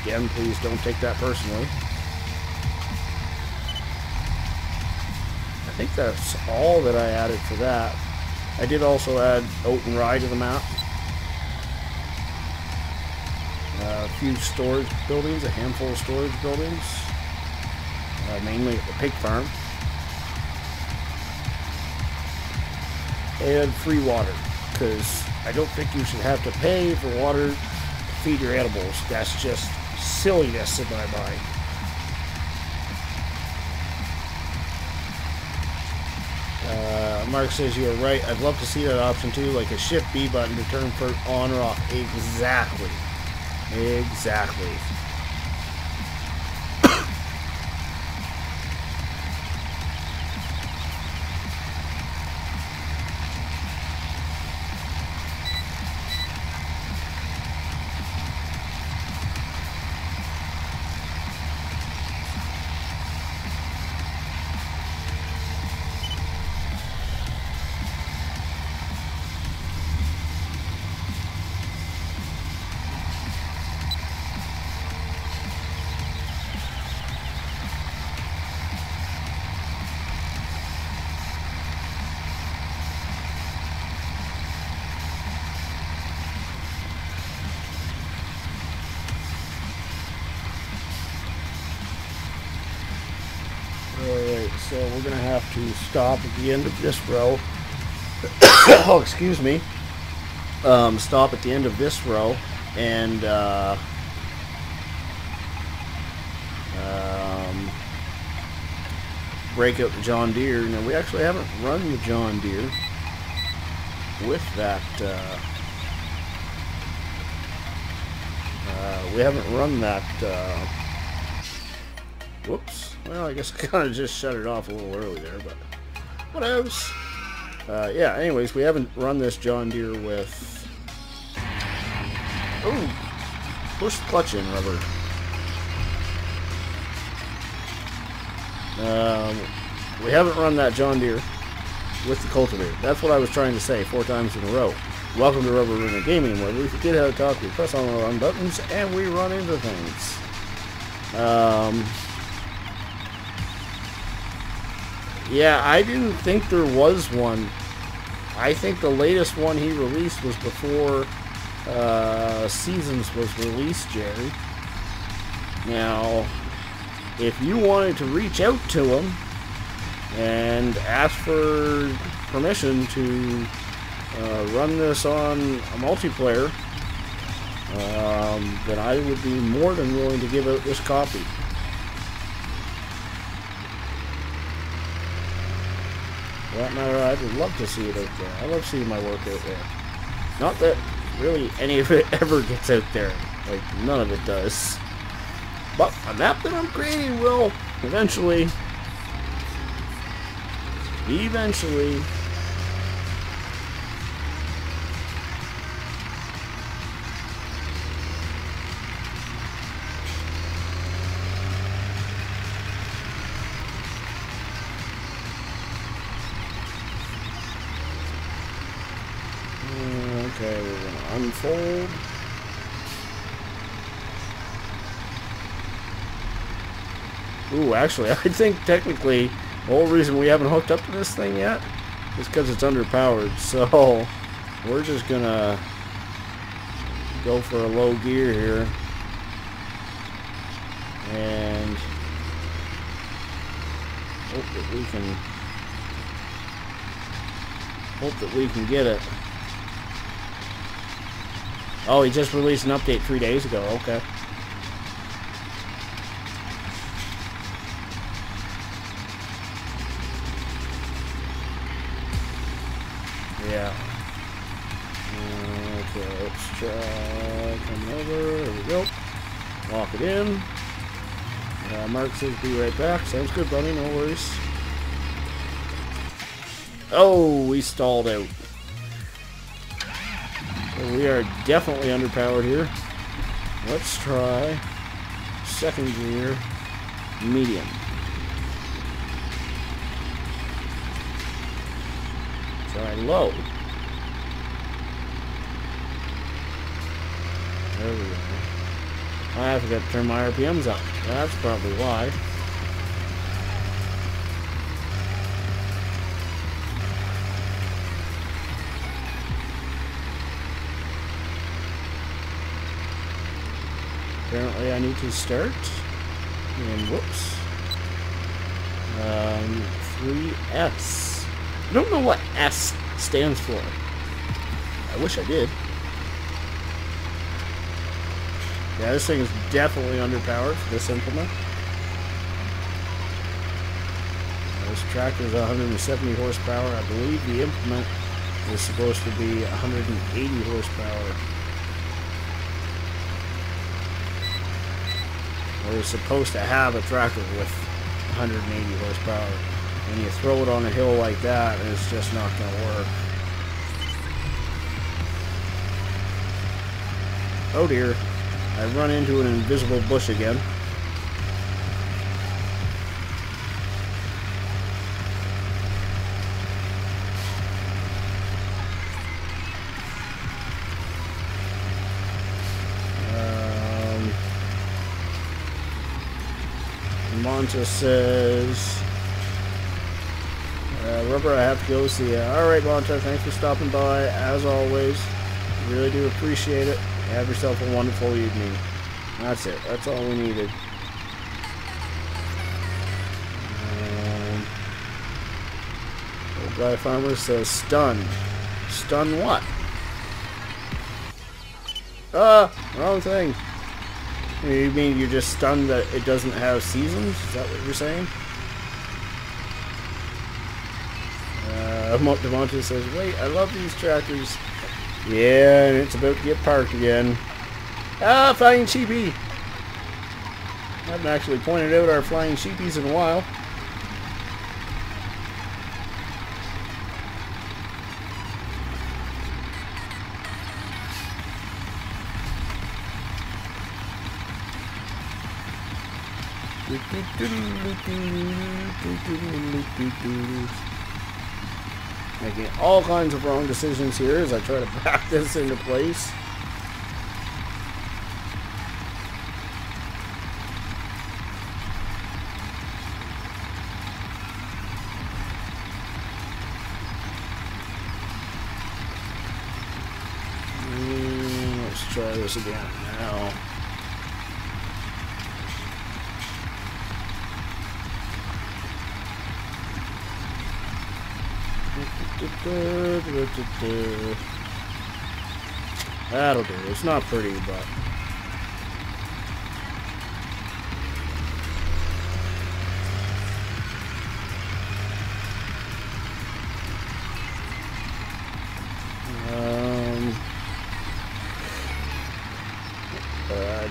Again, please don't take that personally. I think that's all that I added for that. I did also add Oat and Rye to the map. A few storage buildings, a handful of storage buildings. Mainly at the pig farm. And free water, because I don't think you should have to pay for water to feed your animals. That's just silliness in my mind. Mark says you're right. I'd love to see that option too, like a Shift B button to turn for on or off. Exactly. Exactly. Alright, so we're going to have to stop at the end of this row. Oh, excuse me. Stop at the end of this row and break out the John Deere. Now, we actually haven't run the John Deere with that. We haven't run that. Whoops. Well, I guess I kind of just shut it off a little early there, but what else? Yeah, anyways, we haven't run this John Deere with... Oh! Push the clutch in, rubber. We haven't run that John Deere with the cultivator. That's what I was trying to say 4 times in a row. Welcome to Rubber Arena Gaming, where we forget how to talk, we press on the wrong buttons, and we run into things. Yeah, I didn't think there was one. I think the latest one he released was before Seasons was released, Jerry. Now, if you wanted to reach out to him and ask for permission to run this on a multiplayer, then I would be more than willing to give out this copy. For that matter, I would love to see it out there. I love seeing my work out there. Not that really any of it ever gets out there. Like, none of it does. But a map that I'm creating will eventually... Okay, we're going to unfold. Ooh, actually, I think technically the whole reason we haven't hooked up to this thing yet is because it's underpowered. So we're just going to go for a low gear here. And hope that we can get it. Oh, he just released an update 3 days ago. Okay. Yeah. Okay, let's try coming over. There we go. Lock it in. Mark says be right back. Sounds good, buddy. No worries. Oh, we stalled out. We are definitely underpowered here. Let's try second gear, medium. flying low. There we go. I forgot to turn my RPMs up. That's probably why. Apparently I need to start. And whoops. 3S. I don't know what S stands for. I wish I did. Yeah, this thing is definitely underpowered for this implement. This tractor is 170 horsepower. I believe the implement is supposed to be 180 horsepower. We're supposed to have a tractor with 180 horsepower. When you throw it on a hill like that, it's just not going to work. Oh dear. I run into an invisible bush again. Monta says, Rubber, I have to go see you. Alright, Monta, thanks for stopping by, as always. Really do appreciate it. Have yourself a wonderful evening. That's it. That's all we needed. Old Guy Farmer says, stun. Stun what? Wrong thing. You mean you're just stunned that it doesn't have seasons? Is that what you're saying? Demonte says, wait, I love these tractors. Yeah, and it's about to get parked again. Ah, flying sheepy! I haven't actually pointed out our flying sheepies in a while. Making all kinds of wrong decisions here as I try to back this into place. Let's try this again now. That'll do. It's not pretty, but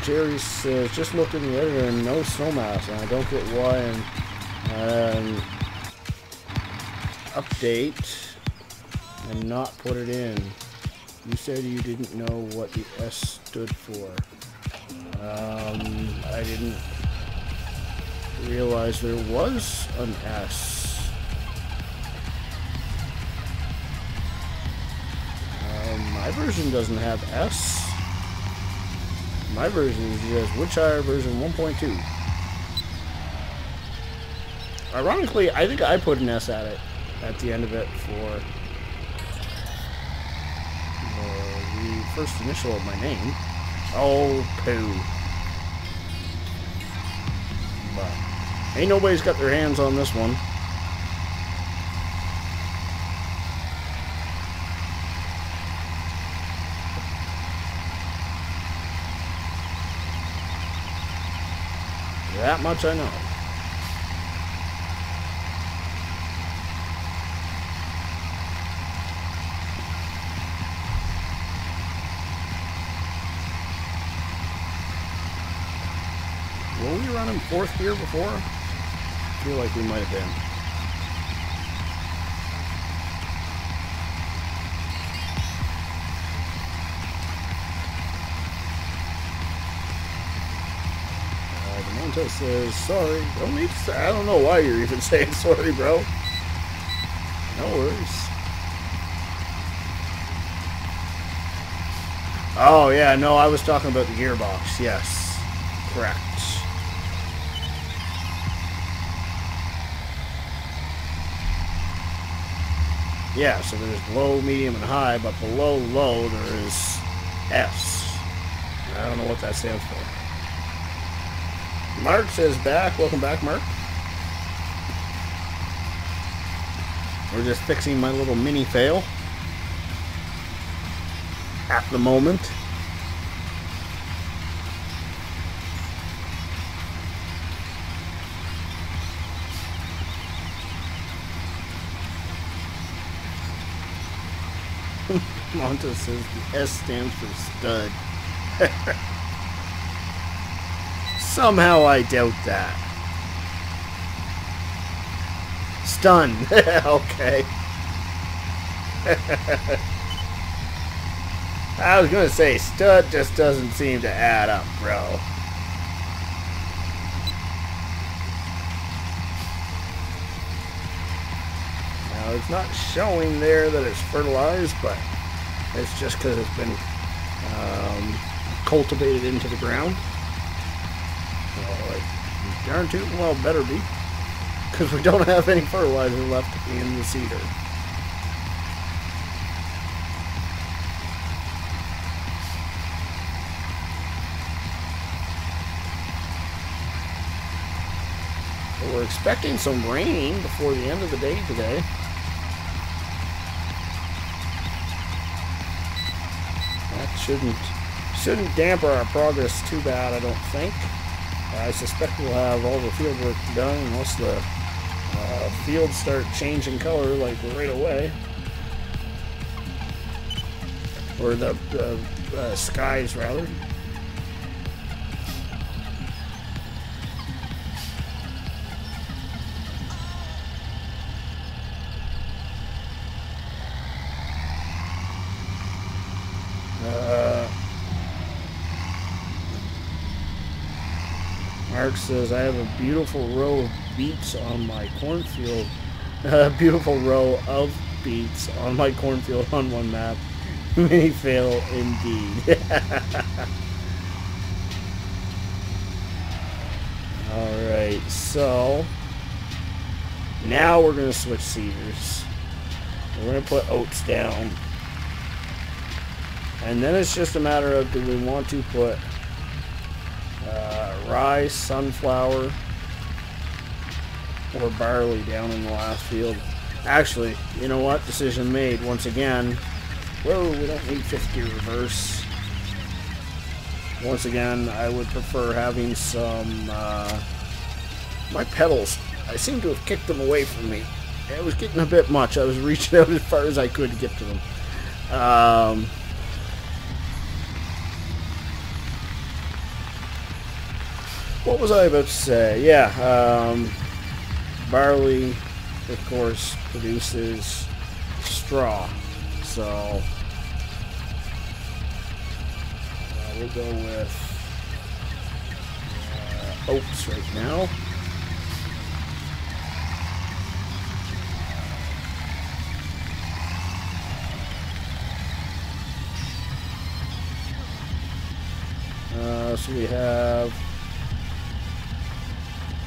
Jerry says, just looked in the editor and no snowmass, and I don't get why and update and not put it in. You said you didn't know what the S stood for. I didn't realize there was an S. My version doesn't have S. My version is just Woodshire version 1.2. Ironically, I think I put an S at the end of it for the first initial of my name. Oh, poo. But ain't nobody's got their hands on this one. That much I know. Were we running fourth gear before? I feel like we might have been. Demonte says, sorry. Don't need to say, I don't know why you're even saying sorry, bro. No worries. Oh, yeah, no, I was talking about the gearbox. Yes. Correct. Yeah, so there's low, medium, and high, but below low there is S. I don't know what that stands for. Mark says back. Welcome back, Mark. We're just fixing my little mini fail at the moment. Monta says the S stands for stud. Somehow I doubt that. Stun. Okay. I was gonna say stud just doesn't seem to add up, bro. Now it's not showing there that it's fertilized, but it's just because it's been cultivated into the ground. So darn tootin' well better be, because we don't have any fertilizer left in the seeder. So we're expecting some rain before the end of the day today. That shouldn't damper our progress too bad, I don't think. I suspect we'll have all the field work done unless the fields start changing color like right away. Or the skies, rather. Mark says, I have a beautiful row of beets on my cornfield. Beautiful row of beets on my cornfield on one map. Mini fail indeed. Alright, so now we're going to switch seeders. We're going to put oats down. And then it's just a matter of, do we want to put rye, sunflower, or barley down in the last field? Actually, you know what? Decision made once again. Whoa, we don't need fifth gear reverse. Once again, I would prefer having some... my pedals, I seem to have kicked them away from me. It was getting a bit much. I was reaching out as far as I could to get to them. What was I about to say? Yeah, barley, of course, produces straw. So we'll go with oats right now. So we have...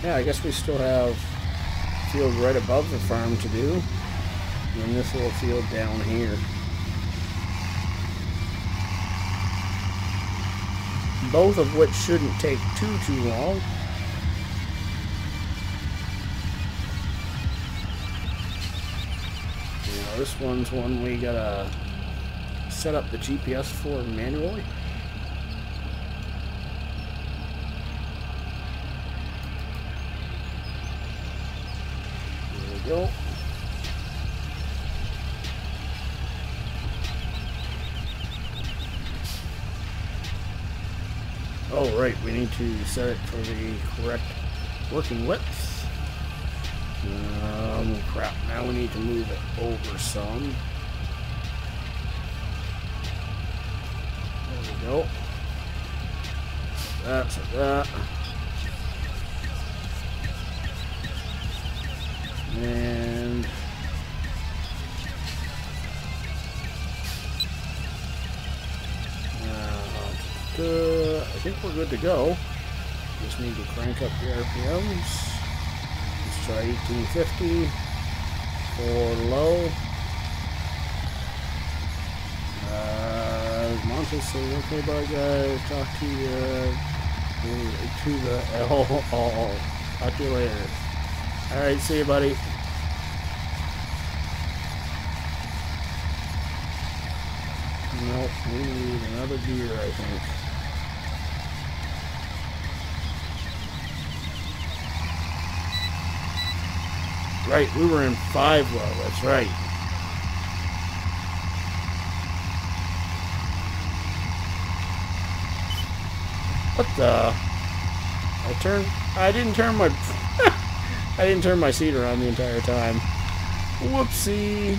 Yeah, I guess we still have field right above the farm to do, and this little field down here. Both of which shouldn't take too long. Now, this one's one we gotta set up the GPS for manually. Go. Oh, right, we need to set it for the correct working width. Crap, now we need to move it over some. There we go. That's that. And good to go. Just need to crank up the RPMs. Let's try 1850 for low. Montes says, okay, bye guys, talk to you to the L. Talk to you later. Alright, see you, buddy. Nope, we need another gear, I think. Right, we were in 5 low, that's right. What the? I didn't turn my I didn't turn my seat around the entire time. Whoopsie.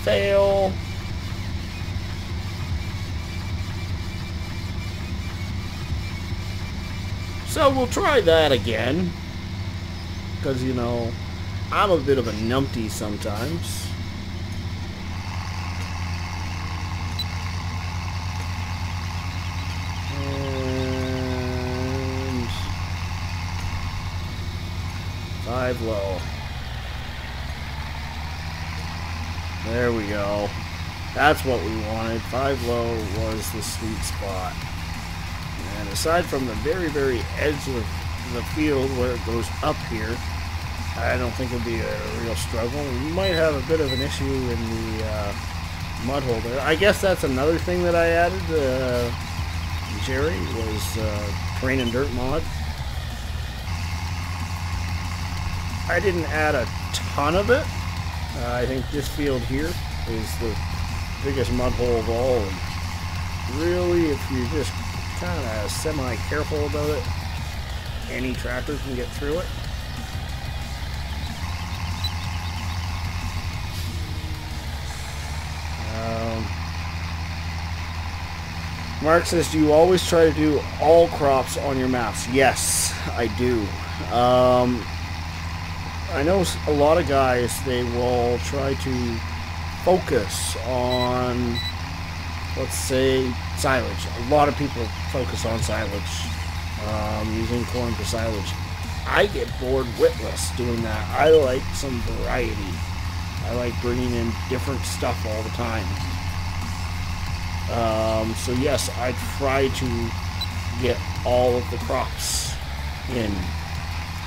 Fail. So we'll try that again. Because, you know, I'm a bit of a numpty sometimes. And 5 low. There we go. That's what we wanted. 5 low was the sweet spot. And aside from the very, very edge of the field where it goes up here, I don't think it'll be a real struggle. We might have a bit of an issue in the mud hole there. I guess that's another thing that I added, Jerry, was terrain and dirt mod. I didn't add a ton of it. I think this field here is the biggest mud hole of all. And really, if you're just kind of semi-careful about it, any tractor can get through it. Mark says, do you always try to do all crops on your maps? Yes, I do. I know a lot of guys, they will try to focus on, let's say, silage. A lot of people focus on silage, using corn for silage. I get bored witless doing that. I like some variety. I like bringing in different stuff all the time. So yes, I try to get all of the crops in.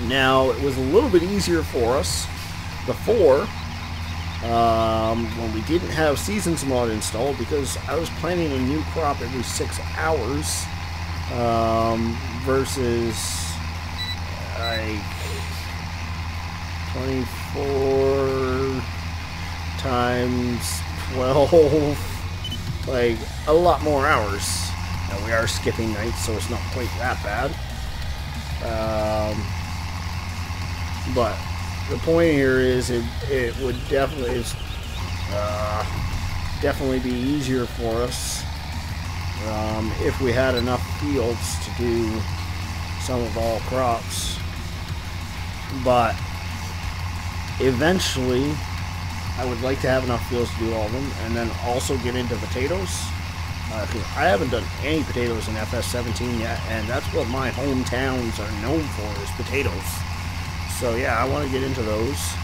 Now, it was a little bit easier for us before, when we didn't have Seasons Mod installed, because I was planting a new crop every 6 hours, versus like 24 times 12, like a lot more hours. Now we are skipping nights, so it's not quite that bad. But the point here is it would definitely definitely be easier for us if we had enough fields to do some of all crops. But eventually I would like to have enough fields to do all of them, and then also get into potatoes. Because I haven't done any potatoes in FS17 yet, and that's what my hometowns are known for, is potatoes. So yeah, I want to get into those.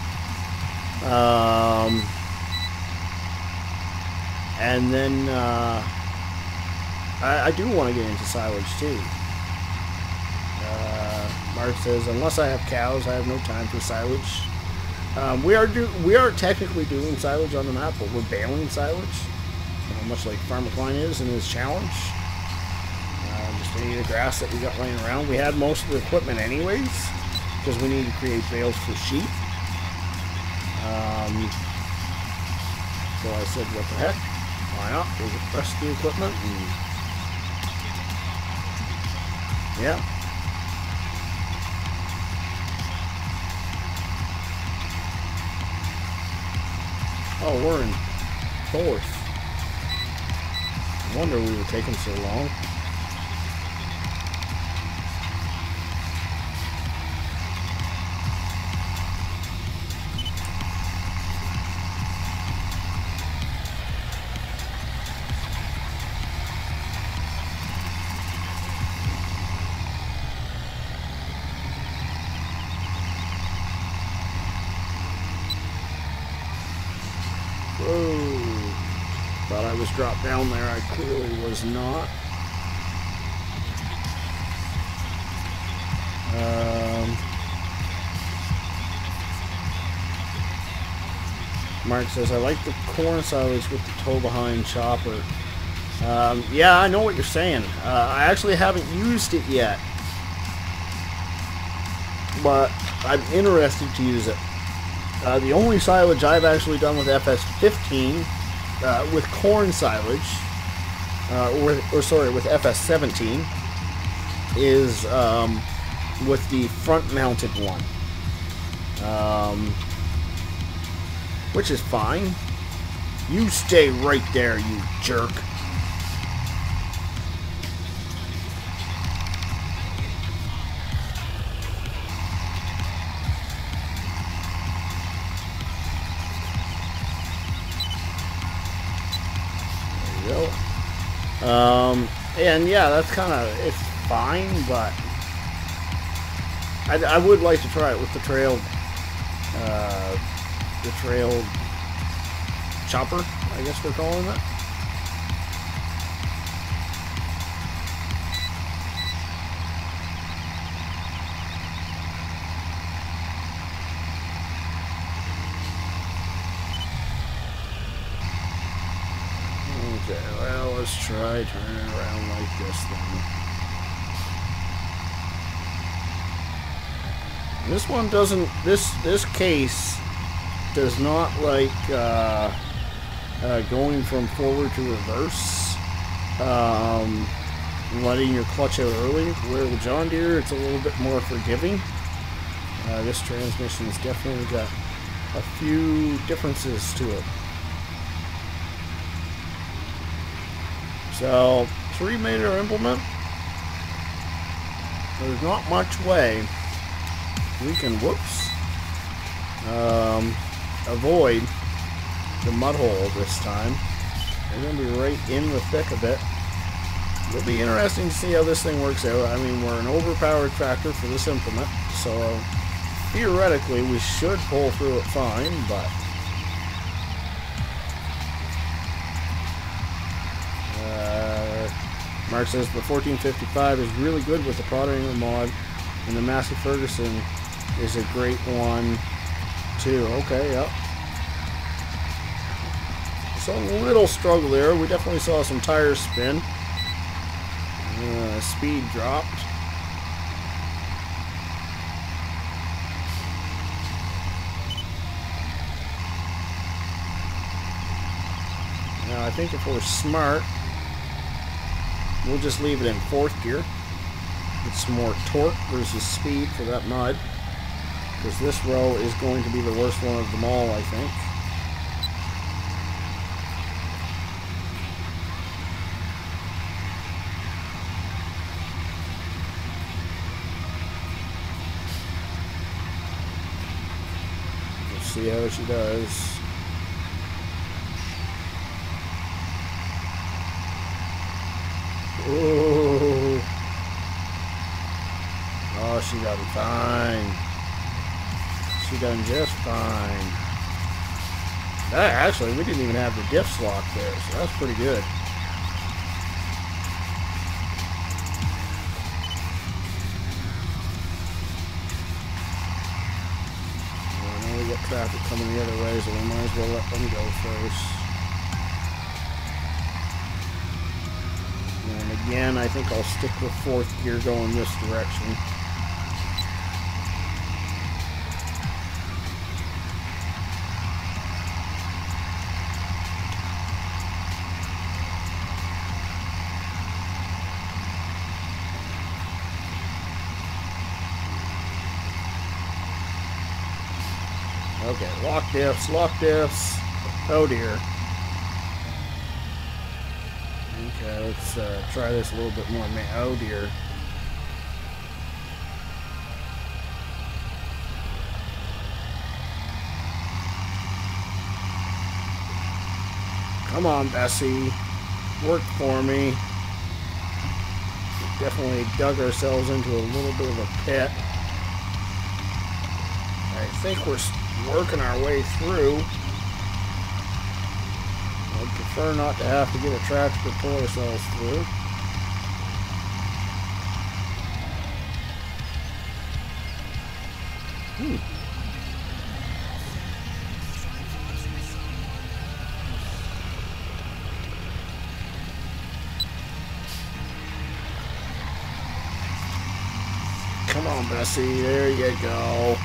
And then I do want to get into silage too. Mark says, unless I have cows, I have no time for silage. We are technically doing silage on the map, but we're baling silage, much like Farmer Klein is in his challenge. Just any of the grass that we got laying around. We had most of the equipment anyways, because we need to create bales for sheep. So I said, what the heck? Why not? We'll get the rest of the equipment. And yeah. Oh, we're in 4th. No wonder we were taking so long. thought I was dropped down there. I clearly was not. Mark says, I like the corn silage with the toe behind chopper. Yeah, I know what you're saying. I actually haven't used it yet, but I'm interested to use it. The only silage I've actually done with FS15, with corn silage, with FS17, is with the front-mounted one, which is fine. You stay right there, you jerk. And yeah, that's kind of, it's fine, but I would like to try it with the trailed chopper, I guess we're calling it. Okay, well, let's try turning it around like this then. This one doesn't, this case does not like going from forward to reverse, letting your clutch out early. Where with John Deere, it's a little bit more forgiving. This transmission's definitely got a few differences to it. So, 3-meter implement, there's not much way we can, avoid the mud hole this time. We're going to be right in the thick of it. It'll be interesting to see how this thing works out. I mean, we're an overpowered tractor for this implement, so theoretically we should pull through it fine, but Mark says the 1455 is really good with the Potter mod, and the Massey Ferguson is a great one too. Okay, yep. So a little struggle there. We definitely saw some tires spin. Speed dropped. Now I think if we're smart, we'll just leave it in 4th gear. Get some more torque versus speed for that mud, because this row is going to be the worst one of them all, I think. Let's see how she does. Ooh. Oh, she done fine. She done just fine. Actually, we didn't even have the diffs locked there, so that's pretty good. I know we got traffic coming the other way, so we might as well let them go first. And again, I think I'll stick with 4th gear going this direction. Okay, lock diffs, lock diffs. Oh dear. Okay, let's try this a little bit more. Oh dear. Come on, Bessie. Work for me. We definitely dug ourselves into a little bit of a pit. I think we're working our way through. I'd prefer not to have to get a tractor to pull ourselves through. Come on, Bessie. There you go.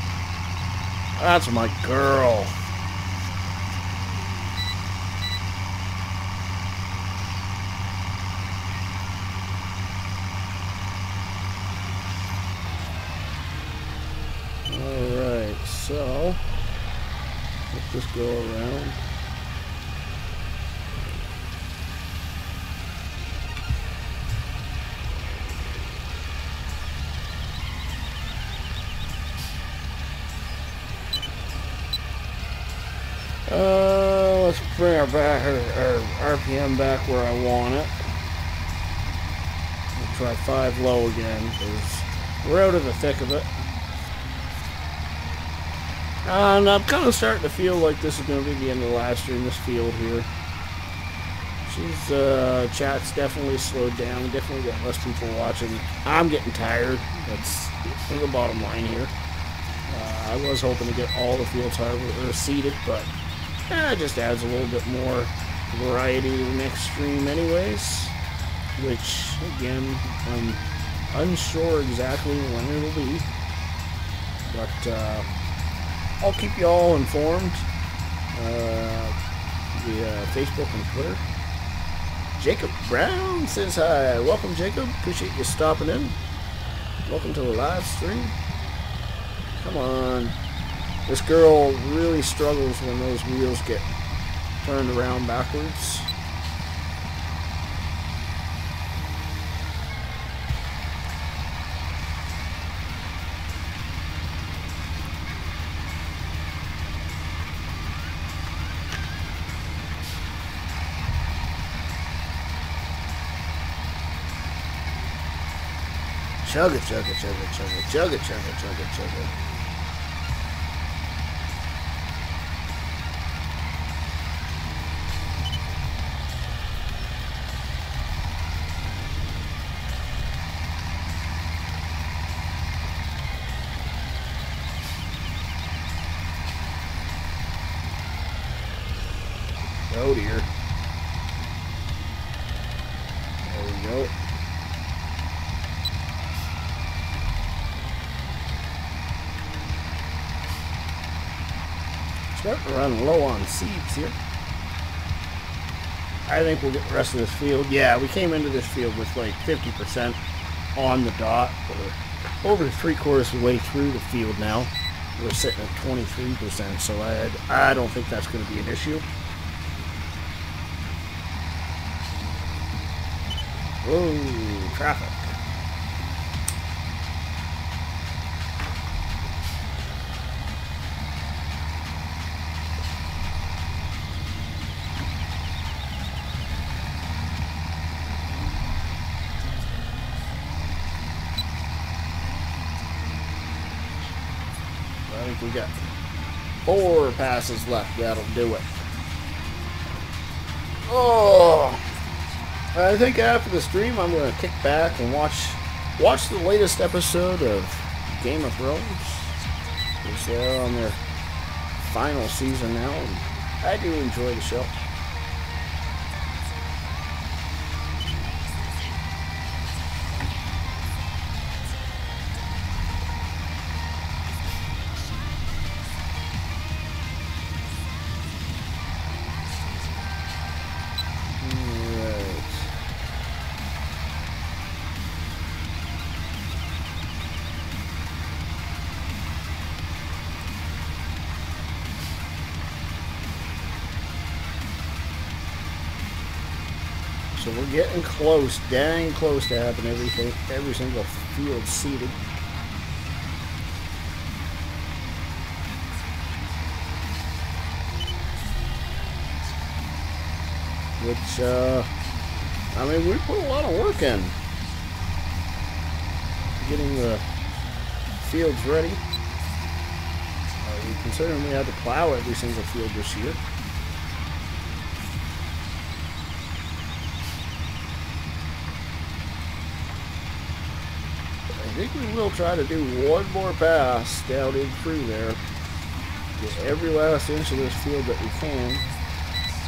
That's my girl. Alright, so let's just go around. Let's bring our RPM back where I want it. We'll try 5 low again, because we're out of the thick of it. And I'm kind of starting to feel like this is going to be the end of the last year in this field here. Chat's definitely slowed down, definitely got less people watching. I'm getting tired. That's the bottom line here. I was hoping to get all the fields seeded, but it just adds a little bit more variety to the next stream anyways, which, again, I'm unsure exactly when it'll be, but I'll keep you all informed via Facebook and Twitter. Jacob Brown says hi. Welcome, Jacob. Appreciate you stopping in. Welcome to the live stream. Come on. This girl really struggles when those wheels get turned around backwards. Chugga, chugga, chugga, chugga, chugga, chugga, chugga, chugga. Oh dear. There we go. Starting to run low on seeds here. I think we'll get the rest of this field. Yeah, we came into this field with like 50% on the dot. We're over 3/4 of the way through the field now. We're sitting at 23%, so I don't think that's going to be an issue. Whoa, traffic. I think we got 4 passes left. That'll do it. Oh! I think after the stream, I'm going to kick back and watch the latest episode of Game of Thrones. Because they're on their final season now, and I do enjoy the show. So we're getting close, dang close to having every single field seeded. Which, I mean, we put a lot of work in getting the fields ready. Considering we had to plow every single field this year. think we will try to do one more pass down in through there. Get every last inch of this field that we can,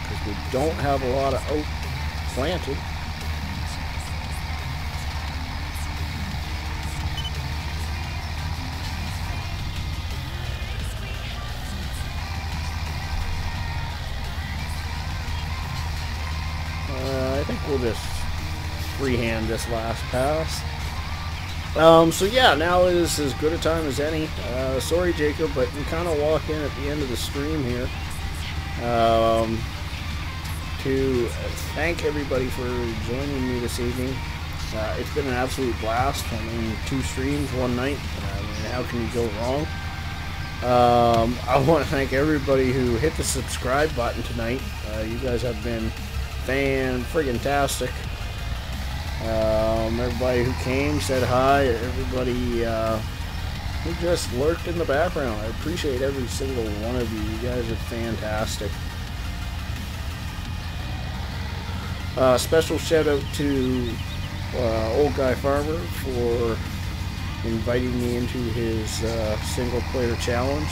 because we don't have a lot of oak planted. I think we'll just freehand this last pass. So yeah, now is as good a time as any. Sorry, Jacob, but you kind of walk in at the end of the stream here. To thank everybody for joining me this evening. It's been an absolute blast. I mean, 2 streams, 1 night. I mean, how can you go wrong? I want to thank everybody who hit the subscribe button tonight. You guys have been fan-friggin-tastic. Everybody who came, said hi, everybody who just lurked in the background. I appreciate every single one of you. You guys are fantastic. Special shout out to Old Guy Farmer for inviting me into his single player challenge.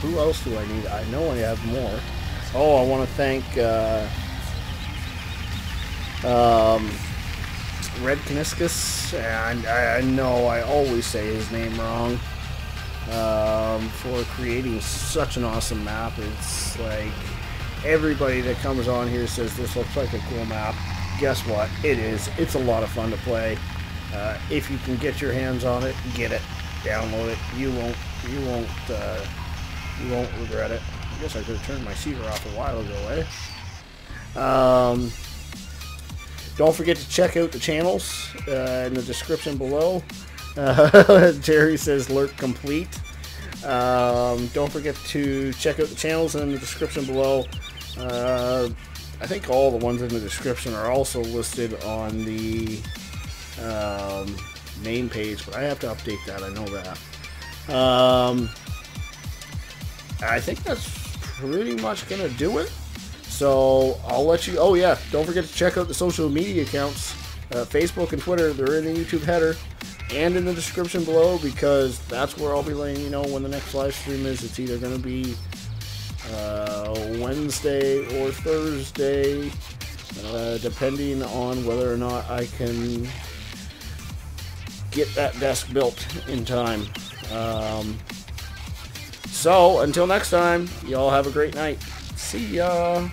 Who else do I need? I know I have more. Oh, I want to thank Red Kaniskus, and I know I always say his name wrong, for creating such an awesome map. It's like everybody that comes on here says this looks like a cool map. Guess what? It is. It's a lot of fun to play. If you can get your hands on it, get it, download it. You won't regret it. I guess I could have turned my cedar off a while ago, eh? Don't forget to check out the channels in the description below. Jerry says lurk complete. Don't forget to check out the channels in the description below. I think all the ones in the description are also listed on the main page, but I have to update that, I know that. I think that's pretty much gonna do it. So I'll let you. Oh yeah, don't forget to check out the social media accounts, Facebook and Twitter. They're in the YouTube header and in the description below, because that's where I'll be letting you know when the next live stream is. It's either gonna be Wednesday or Thursday, depending on whether or not I can get that desk built in time. So, until next time, y'all have a great night. See ya!